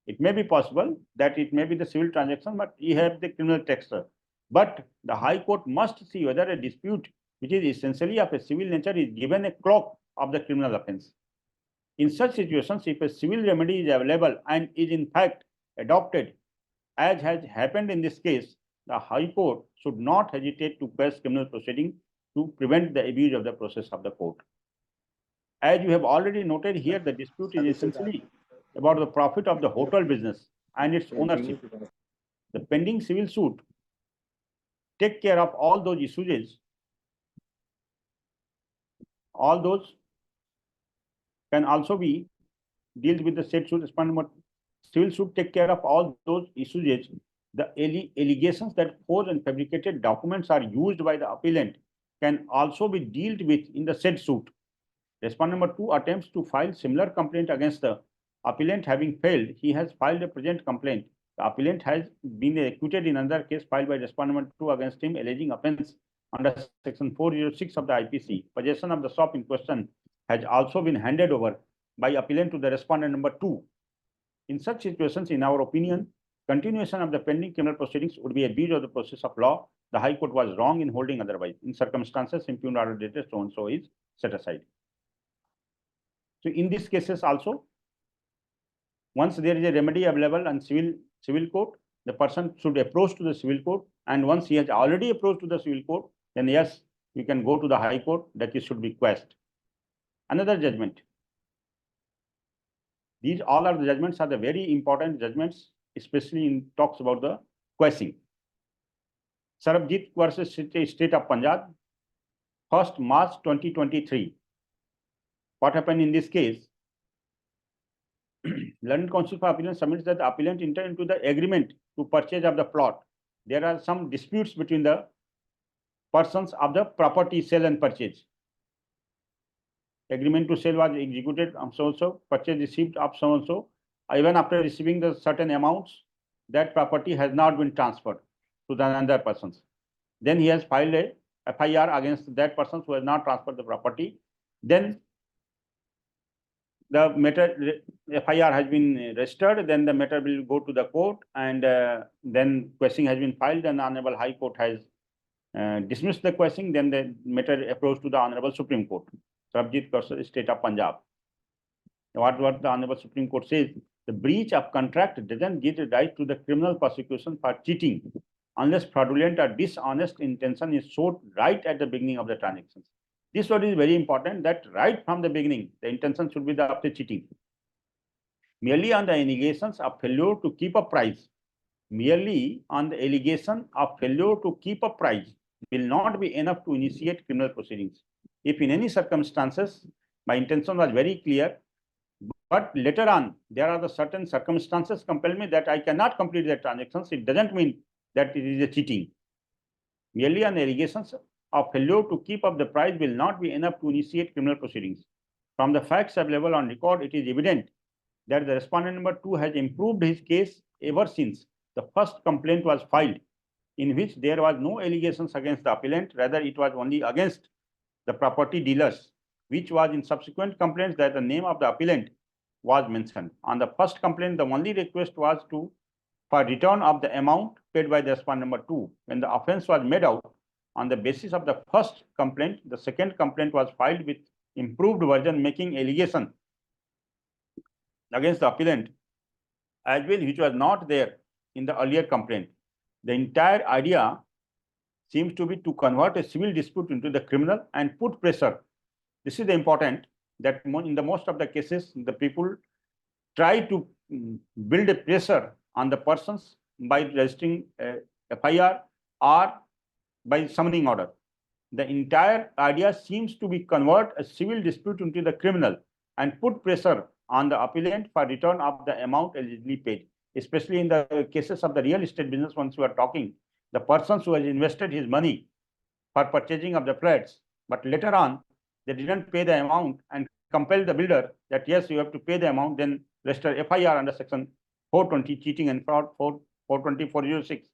It may be possible that it may be the civil transaction, but you have the criminal texture. But the High Court must see whether a dispute which is essentially of a civil nature is given a cloak of the criminal offense. In such situations, if a civil remedy is available and is in fact adopted, as has happened in this case, the High Court should not hesitate to quash criminal proceeding to prevent the abuse of the process of the court. As you have already noted here, the dispute is essentially about the profit of the hotel business and its ownership. The pending civil suit take care of all those issues. All those can also be dealt with the said suit. Civil suit take care of all those issues. The allegations that forged and fabricated documents are used by the appellant can also be dealt with in the said suit. Respondent number 2 attempts to file similar complaint against the appellant having failed. He has filed a present complaint. The appellant has been acquitted in another case filed by respondent number 2 against him, alleging offence under section 406 of the IPC. Possession of the shop in question has also been handed over by appellant to the respondent number 2. In such situations, in our opinion, continuation of the pending criminal proceedings would be abuse of the process of law. The High Court was wrong in holding otherwise. In circumstances, impugned order dated so and so is set aside. So in these cases also, once there is a remedy available on civil court, the person should approach to the civil court, and once he has already approached to the civil court, then yes, you can go to the High Court, that it should be quashed. Another judgment. These all are the judgments are the very important judgments, especially in talks about the quashing. Sarabjit versus State of Punjab, 1st March 2023. What happened in this case? London Council for Appellant submits that the appellant entered into the agreement to purchase of the plot. There are some disputes between the persons of the property sale and purchase. Agreement to sell was executed of so-and-so, purchase received of so-and-so. Even after receiving the certain amounts, that property has not been transferred to the another persons. Then he has filed a FIR against that person who has not transferred the property. Then the matter FIR has been registered. Then the matter will go to the court, and then questioning has been filed, and the Honorable High Court has dismissed the questioning. Then the matter approached to the Honorable Supreme Court, Sarabjit Kaur, State of Punjab. What the Honorable Supreme Court says, the breach of contract doesn't give the right to the criminal prosecution for cheating unless fraudulent or dishonest intention is showed right at the beginning of the transactions. This word is very important, that right from the beginning, the intention should be the of the cheating. Merely on the allegations of failure to keep a price, merely on the allegation of failure to keep a price will not be enough to initiate criminal proceedings. If in any circumstances, my intention was very clear, but later on, there are the certain circumstances compel me that I cannot complete the transactions, it doesn't mean that it is a cheating. Merely on allegations of failure to keep up the price will not be enough to initiate criminal proceedings. From the facts available on record, it is evident that the respondent number 2 has improved his case ever since the first complaint was filed, in which there was no allegations against the appellant, rather it was only against the property dealers, which was in subsequent complaints that the name of the appellant was mentioned. On the first complaint, the only request was for return of the amount paid by the respondent number 2. When the offence was made out on the basis of the first complaint, the second complaint was filed with improved version making allegation against the appellant as well, which was not there in the earlier complaint. The entire idea seems to be to convert a civil dispute into the criminal and put pressure. This is the important, that in the most of the cases, the people try to build a pressure on the persons by registering a FIR or by summoning order. The entire idea seems to be convert a civil dispute into the criminal and put pressure on the appellant for return of the amount allegedly paid, especially in the cases of the real estate business. Once we are talking, the persons who has invested his money for purchasing of the flats, but later on they didn't pay the amount and compel the builder that yes, you have to pay the amount, then register FIR under section 420 cheating and fraud, 420 406,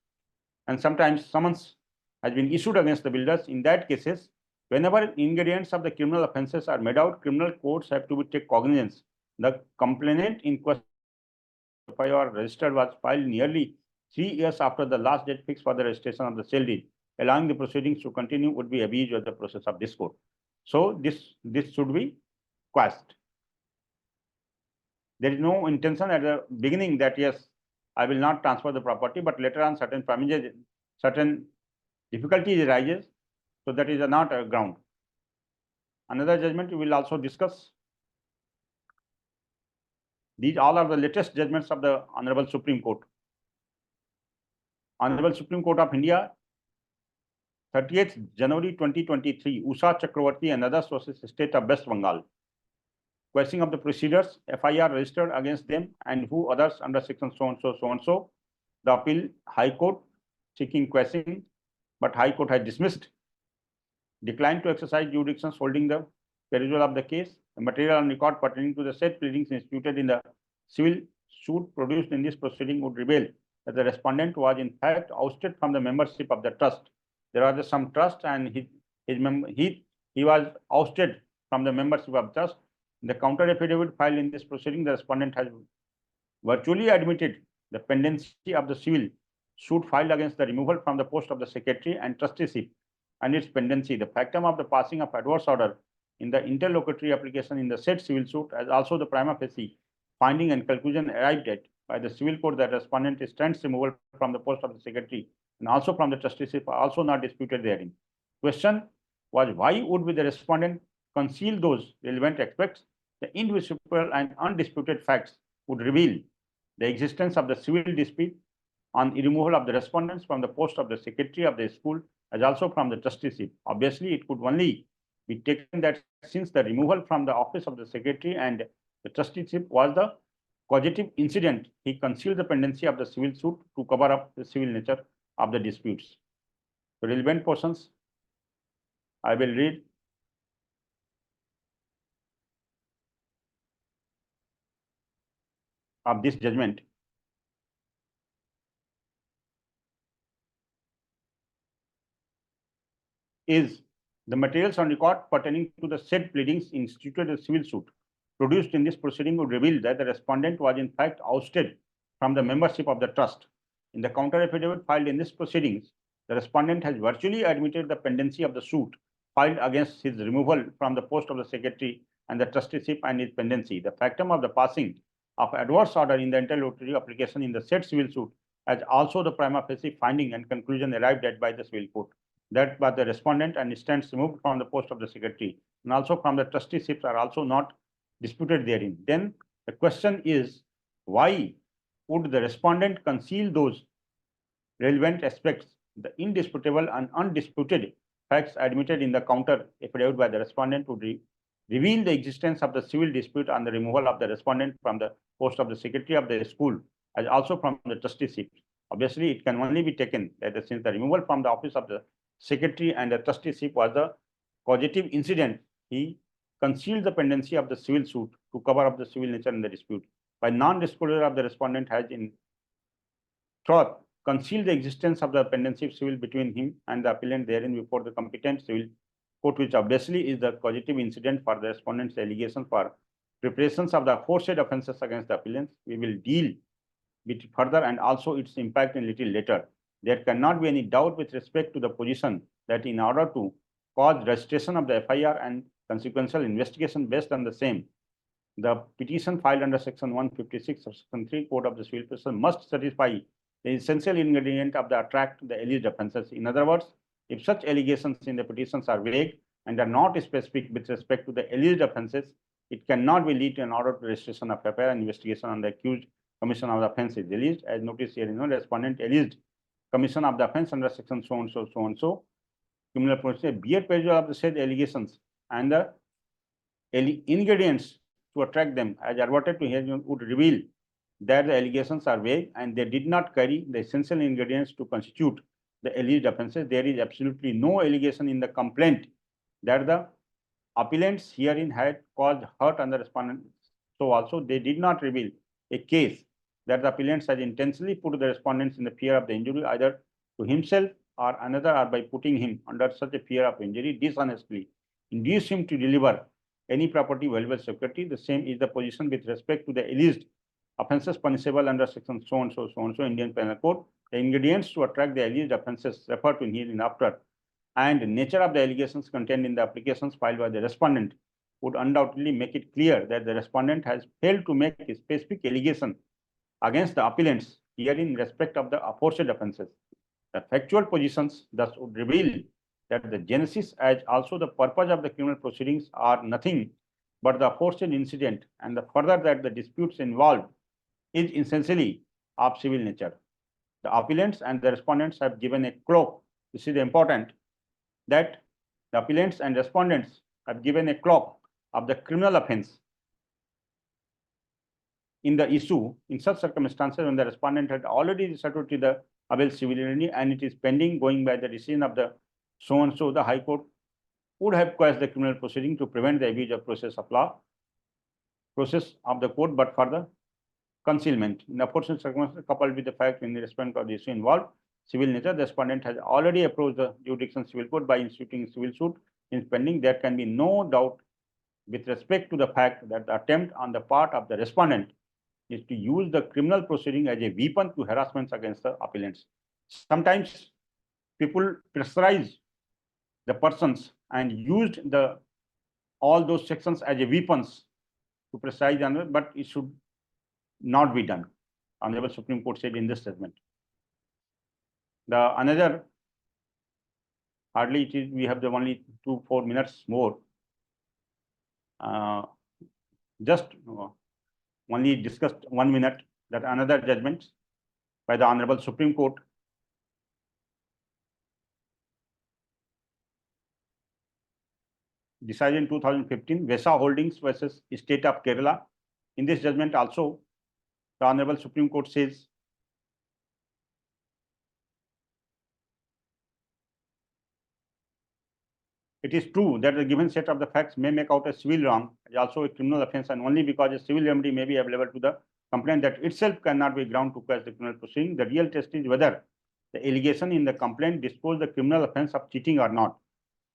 and sometimes summons has been issued against the builders. In that cases, whenever ingredients of the criminal offences are made out, criminal courts have to take cognizance. The complainant in question FIR registered was filed nearly 3 years after the last date fixed for the registration of the sale deed. Allowing the proceedings to continue would be abuse of the process of this court. So this should be quashed. There is no intention at the beginning that yes, I will not transfer the property, but later on certain difficulties arises, so that is not a ground. Another judgment we will also discuss. These all are the latest judgments of the Honorable Supreme Court. Honorable Supreme Court of India, 30th January 2023, Usha Chakravarti and others versus State of West Bengal. Quashing of the procedures, FIR registered against them and who others under section so and so. The appeal, High Court seeking quashing, but High Court has dismissed, declined to exercise jurisdiction holding the perusal of the case. The material on record pertaining to the said pleadings instituted in the civil suit produced in this proceeding would reveal that the respondent was in fact ousted from the membership of the trust. There was some trust, and he was ousted from the membership of trust. In the counter affidavit filed in this proceeding, the respondent has virtually admitted the pendency of the civil suit filed against the removal from the post of the secretary and trusteeship and its pendency. The factum of the passing of adverse order in the interlocutory application in the said civil suit, as also the prima facie finding and conclusion arrived at by the civil court that respondent stands removal from the post of the secretary and also from the trusteeship are also not disputed therein. Question was, why would be the respondent conceal those relevant aspects? The indivisible and undisputed facts would reveal the existence of the civil dispute on the removal of the respondents from the post of the secretary of the school as also from the trusteeship. Obviously, it could only be taken that since the removal from the office of the secretary and the trusteeship was the causative incident, he concealed the pendency of the civil suit to cover up the civil nature of the disputes. The relevant portions I will read. Of this judgment is the materials on record pertaining to the said pleadings instituted a civil suit produced in this proceeding would reveal that the respondent was in fact ousted from the membership of the trust. In the counter affidavit filed in this proceedings, the respondent has virtually admitted the pendency of the suit filed against his removal from the post of the secretary and the trusteeship and his pendency. The factum of the passing of adverse order in the interlocutory application in the said civil suit as also the prima facie finding and conclusion arrived at by the civil court that by the respondent and stands removed from the post of the secretary and also from the trusteeships are also not disputed therein. Then the question is, why would the respondent conceal those relevant aspects, the indisputable and undisputed facts admitted in the counter affidavit by the respondent would reveal the existence of the civil dispute and the removal of the respondent from the post of the secretary of the school as also from the trusteeship. Obviously, it can only be taken that since the removal from the office of the secretary and the trusteeship was the causative incident, he concealed the pendency of the civil suit to cover up the civil nature in the dispute. By non-disclosure of the respondent has in truth concealed the existence of the pendency of civil between him and the appellant therein before the competent civil court, which obviously is the causative incident for the respondent's allegation for preparations of the aforesaid offences against the appellants. We will deal with further and also its impact in little later. There cannot be any doubt with respect to the position that in order to cause registration of the FIR and consequential investigation based on the same, the petition filed under section 156 of section 3 Code of the Civil Procedure must satisfy the essential ingredient of the attract the alleged offences. In other words, if such allegations in the petitions are vague and are not specific with respect to the alleged offences, it cannot be lead to an order to registration of FIR and investigation on the accused commission of the offence is alleged. As noticed here, respondent alleged commission of the offence under section so and so criminal procedure, bear pressure of the said allegations and the ingredients to attract them as adverted to here would reveal that the allegations are vague and they did not carry the essential ingredients to constitute the alleged offences. There is absolutely no allegation in the complaint that the appellants herein had caused hurt on the respondent. So also they did not reveal a case that the appellants had intentionally put the respondents in the fear of the injury either to himself or another or by putting him under such a fear of injury dishonestly induce him to deliver any property valuable security. The same is the position with respect to the alleged offences punishable under section so and so Indian Penal Code. The ingredients to attract the alleged offences referred to hereinafter and nature of the allegations contained in the applications filed by the respondent would undoubtedly make it clear that the respondent has failed to make a specific allegation against the appellants herein in respect of the aforesaid offences. The factual positions thus would reveal that the genesis as also the purpose of the criminal proceedings are nothing but the aforesaid incident and the further that the disputes involved is essentially of civil nature. The appellants and the respondents have given a cloak. This is important that the appellants and respondents have given a cloak of the criminal offence in the issue in such circumstances when the respondent had already resorted to the avail civil remedy and it is pending going by the decision of the so and so, the High Court would have quashed the criminal proceeding to prevent the abuse of process of law, process of the court, but for the concealment. In the aforesaid circumstances, coupled with the fact in the respect of the issue involved, civil nature, the respondent has already approached the jurisdiction civil court by instituting civil suit in pending. There can be no doubt with respect to the fact that the attempt on the part of the respondent is to use the criminal proceeding as a weapon to harassments against the appellants. Sometimes people pressurize the persons and used all those sections as a weapons to pressurize another, but it should not be done. Honorable Supreme Court said in this statement. The another hardly it is we have the only 2-4 minutes more. Just only discussed 1 minute that another judgment by the Honorable Supreme Court decided in 2015, Vesa Holdings versus State of Kerala. In this judgment also, the Honorable Supreme Court says, it is true that the given set of the facts may make out a civil wrong as also a criminal offence, and only because a civil remedy may be available to the complaint that itself cannot be ground to quash the criminal proceeding. The real test is whether the allegation in the complaint disclose the criminal offence of cheating or not.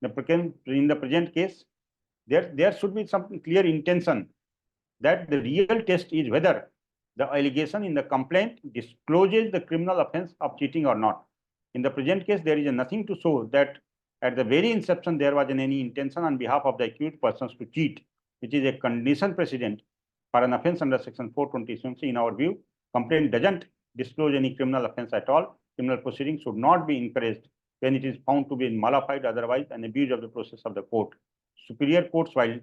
In the present case, there should be some clear intention that the real test is whether the allegation in the complaint discloses the criminal offence of cheating or not. In the present case, there is nothing to show that at the very inception there was any intention on behalf of the accused persons to cheat, which is a condition precedent for an offence under Section 420. In our view, complaint doesn't disclose any criminal offence at all. Criminal proceedings should not be encouraged when it is found to be mollified, otherwise an abuse of the process of the court. Superior courts, while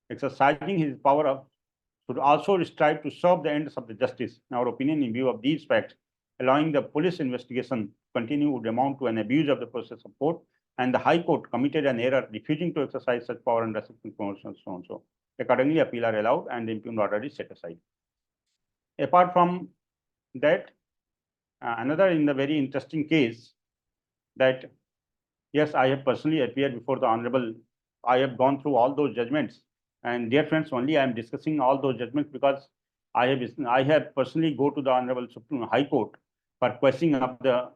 exercising his power of, should also strive to serve the ends of the justice. In our opinion, in view of these facts, allowing the police investigation to continue would amount to an abuse of the process of court, and the High Court committed an error refusing to exercise such power under Section 420. Accordingly, appeal are allowed and the impugned order is set aside. Apart from that, another in the very interesting case that, yes, I have personally appeared before the Honorable, I have gone through all those judgments, and dear friends, only I am discussing all those judgments because I have personally go to the Honorable Supreme High Court for questioning of the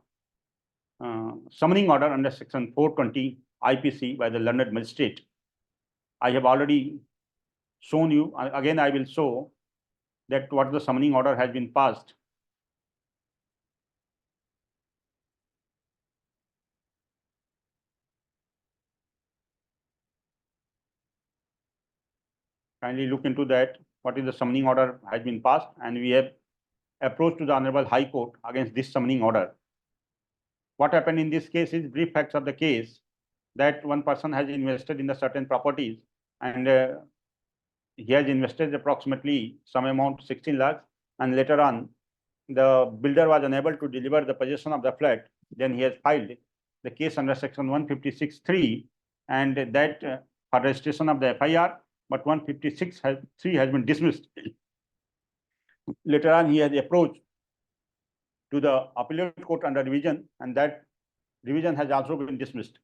summoning order under Section 420 IPC by the learned magistrate. I have already shown you, again I will show that what the summoning order has been passed. Kindly look into that, what is the summoning order has been passed, and we have approached to the Honorable High Court against this summoning order. What happened in this case is brief facts of the case that one person has invested in the certain properties, and he has invested approximately some amount 16 lakhs, and later on the builder was unable to deliver the possession of the flat. Then he has filed the case under Section 156(3), and that for registration of the FIR, but 156(3) has been dismissed. Later on, he has approached to the appellate court under revision, and that revision has also been dismissed.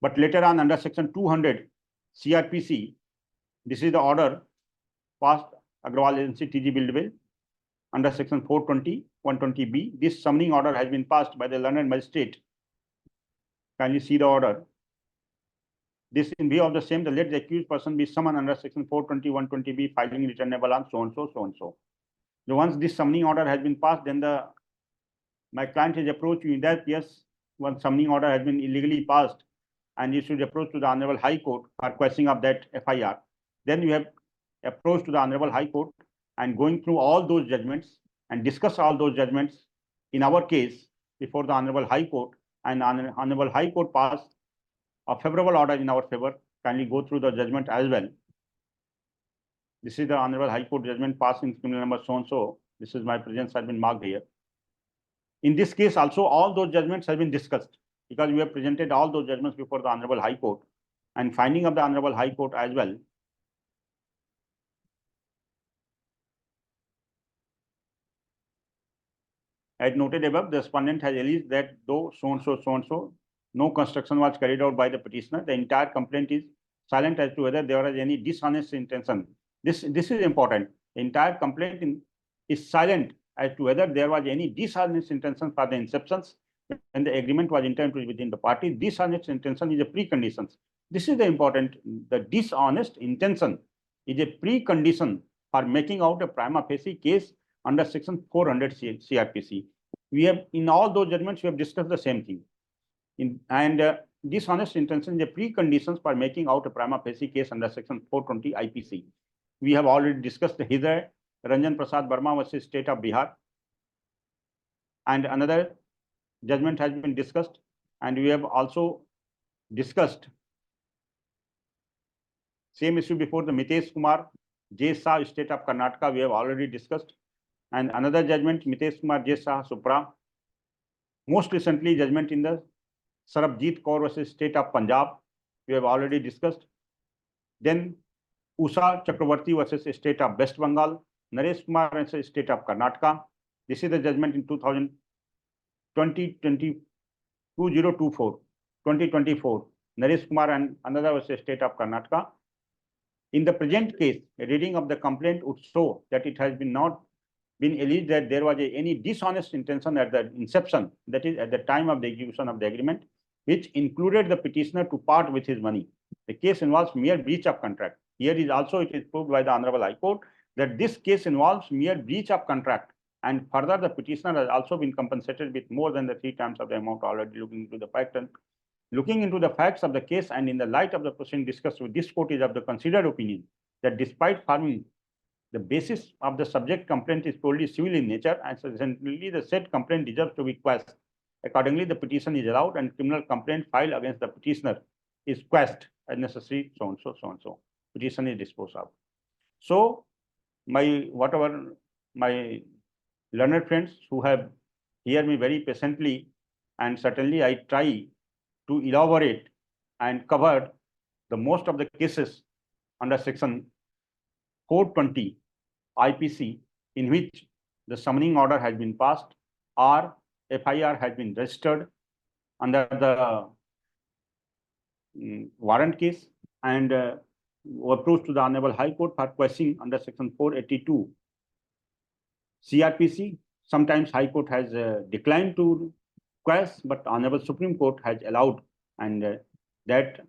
But later on, under Section 200 CRPC, this is the order passed Agrawal Agency TG Buildwell under Section 420, 120B. This summoning order has been passed by the learned magistrate. Kindly see the order. This, in view of the same, the let the accused person be summoned under Section 420, 120B, filing returnable on so and so, so and so. So once this summoning order has been passed, then my client has approached you in that, yes, one summoning order has been illegally passed, and you should approach to the Honorable High Court for questioning of that FIR. Then you have approached to the Honorable High Court and going through all those judgments and discuss all those judgments in our case before the Honorable High Court, and Honorable High Court passed a favorable order in our favor. Kindly go through the judgment as well. This is the Honorable High Court judgment passed in criminal number so and so. This is my presence has been marked here. In this case also, all those judgments have been discussed because we have presented all those judgments before the Honorable High Court, and finding of the Honorable High Court as well. As noted above, the respondent has alleged that though so and so, no construction was carried out by the petitioner, the entire complaint is silent as to whether there was any dishonest intention. This is important. The entire complaint is silent as to whether there was any dishonest intention for the inceptions when the agreement was entered within the party. Dishonest intention is a precondition. This is the important. The dishonest intention is a precondition for making out a prima facie case under Section 400 CRPC. We have, in all those judgments, we have discussed the same thing. Dishonest intention is a precondition for making out a prima facie case under Section 420 IPC. We have already discussed the Hidray Ranjan Prasad Verma versus State of Bihar, and another judgment has been discussed, and we have also discussed same issue before the Mitesh Kumar J. Shah, State of Karnataka. We have already discussed, and another judgment, Mitesh Kumar J. Shah, Supra. Most recently, judgment in the Sarabjit Kaur versus State of Punjab. We have already discussed. Then Usha Chakravarti versus State of West Bengal. Naresh Kumar versus State of Karnataka. This is the judgment in 2024. Naresh Kumar and another versus State of Karnataka. In the present case, a reading of the complaint would show that it has not been alleged that there was any dishonest intention at the inception, that is, at the time of the execution of the agreement, which included the petitioner to part with his money. The case involves mere breach of contract. Here is also it is proved by the Honorable High Court that this case involves mere breach of contract, and further the petitioner has also been compensated with more than the 3 times of the amount already looking into the fact. And looking into the facts of the case and in the light of the proceeding discussed with this court is of the considered opinion that despite forming the basis of the subject complaint is purely civil in nature, and subsequently the said complaint deserves to be quashed. Accordingly, the petition is allowed and criminal complaint filed against the petitioner is quashed as necessary, so and so, so and so. Petition is disposed of. So, my learned friends who have heard me very patiently, and certainly I try to elaborate and cover the most of the cases under section 420 IPC in which the summoning order has been passed or FIR has been registered under the warrant case and approached to the Honorable High Court for questioning under section 482 CRPC. Sometimes High Court has declined to quash, but Honorable Supreme Court has allowed, and that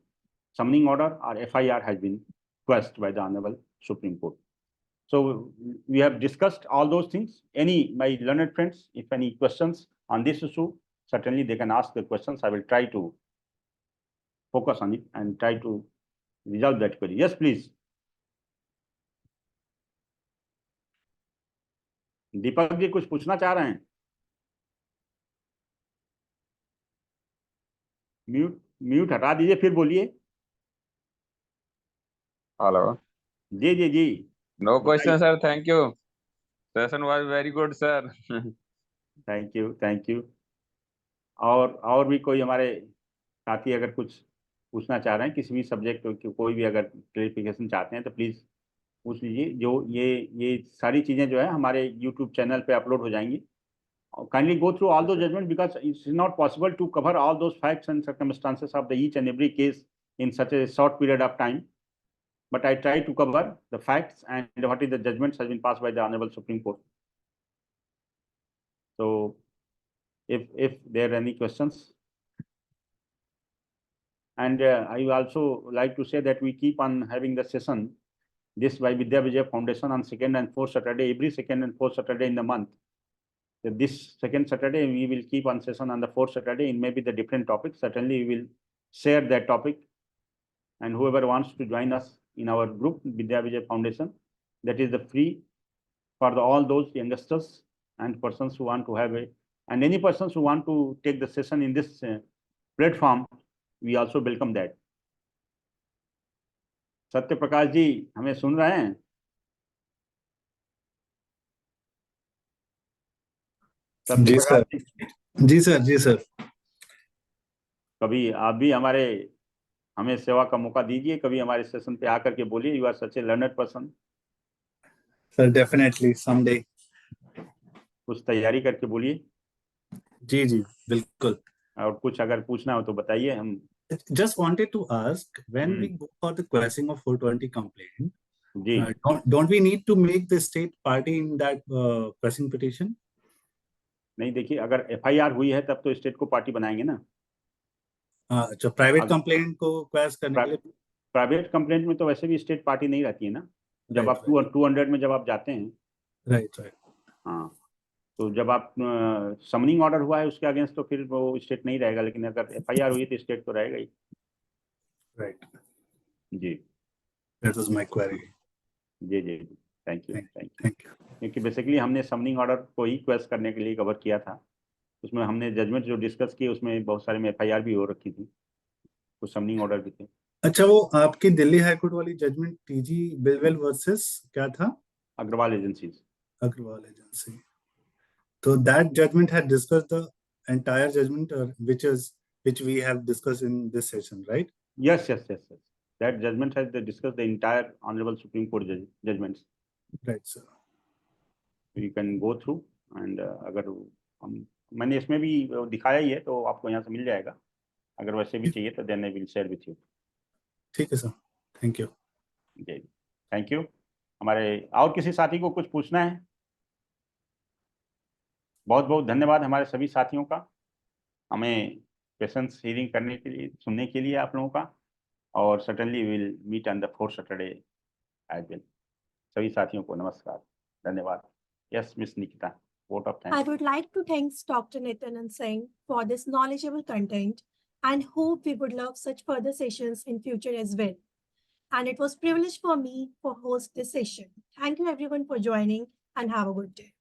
summoning order or FIR has been quashed by the Honorable Supreme Court. So we have discussed all those things. My learned friends, if any questions on this issue, certainly they can ask the questions. I will try to focus on it and try to resolve that query. Yes, please. Deepak ji कुछ पूछना चाह रहे हैं? Mute हटा दीजिए, फिर बोलिए. Hello. Ji. No question, sir. Thank you. Session was very good, sir. Thank you. और भी कोई हमारे साथी अगर कुछ पूछना चाह रहे हैं किसी भी सब्जेक्ट को, कोई भी अगर क्लेरिफिकेशन चाहते हैं तो प्लीज पूछ लीजिए. जो ये सारी चीजें जो है हमारे YouTube चैनल पे अपलोड हो जाएंगी. Kindly go through all those judgments because it is not possible to cover all those facts and circumstances of each and every case in such a short period of time. But I try to cover the facts and what is the judgments has been passed by the Honorable Supreme Court. So, if there are any questions, and I also like to say that we keep on having the session this by Vidya Vijay Foundation on 2nd and 4th Saturday, every 2nd and 4th Saturday in the month. So this 2nd Saturday we will keep on session on the 4th Saturday in maybe the different topics. Certainly we will share that topic, and whoever wants to join us in our group Vidya Vijay Foundation, that is the free for all those youngsters and persons who want to have and any persons who want to take the session in this platform, we also welcome that. Satya Prakash ji हमें सुन रहे हैं? जी sir. जी sir. कभी आप भी हमें सेवा का मौका दीजिए, कभी हमारे सेशन पे आकर के बोलिए. You are such a learned person. Sir definitely someday. कुछ तैयारी करके बोलिए. जी बिल्कुल. और कुछ अगर पूछना हो तो बताइए. हम just wanted to ask, when we go for the quashing of 420 complaint, don't we need to make the state party in that quashing petition? नहीं, देखिए अगर FIR हुई है तब तो स्टेट को पार्टी बनाएंगे ना. अच्छा, प्राइवेट कंप्लेंट को क्वैश करने के लिए प्राइवेट कंप्लेंट में तो वैसे भी स्टेट पार्टी नहीं रहती है ना. जब आप 200 में जब आप जाते हैं. राइट. हाँ, तो जब आप समनिंग ऑर्डर हुआ है उसके अगेंस्ट तो फिर वो स्टेट नहीं रहेगा, लेकिन अगर FIR हुई तो स्टेट तो रहेगा ही. राइट जी. That was my query. जी. Thank you. क्योंकि बेसिकली हमने समनिंग ऑर्डर को ही क्वेश करने के लिए कवर किया था. उसमें हमने जजमेंट जो डिस्कस किए उसमें बहुत सारे में FIR भी हो रखी थी, कुछ समनिंग ऑर्डर भी थे. अच्छा, वो आपकी दिल्ली हाई कोर्ट वाली जजमेंट TG बिलवेल वर्सेस क्या था? Agarwal agency. So that judgment had discussed the entire judgment, which we have discussed in this session, right? Yes. That judgment has discussed the entire Honorable Supreme Court judgments. Right, sir. you can go through and अगर मैंने इसमें भी दिखाया ही है तो आपको यहाँ से मिल जाएगा, अगर वैसे भी चाहिए तो then I will share with you. ठीक है सर, थैंक यू। जी थैंक यू। हमारे और किसी साथी को कुछ पूछना है? बहुत बहुत धन्यवाद हमारे सभी साथियों का, हमें पेशेंस हीयरिंग करने के लिए, सुनने के लिए आप लोगों का, और certainly we will meet on the fourth Saturday as well. सभी साथियों को नमस्कार, धन्यवाद। Yes, Miss Nikita, vote of thanks. I would like to thank Dr. Nityanand Singh for this knowledgeable content and hope we would love such further sessions in future as well. And it was a privilege for me to host this session. Thank you everyone for joining and have a good day.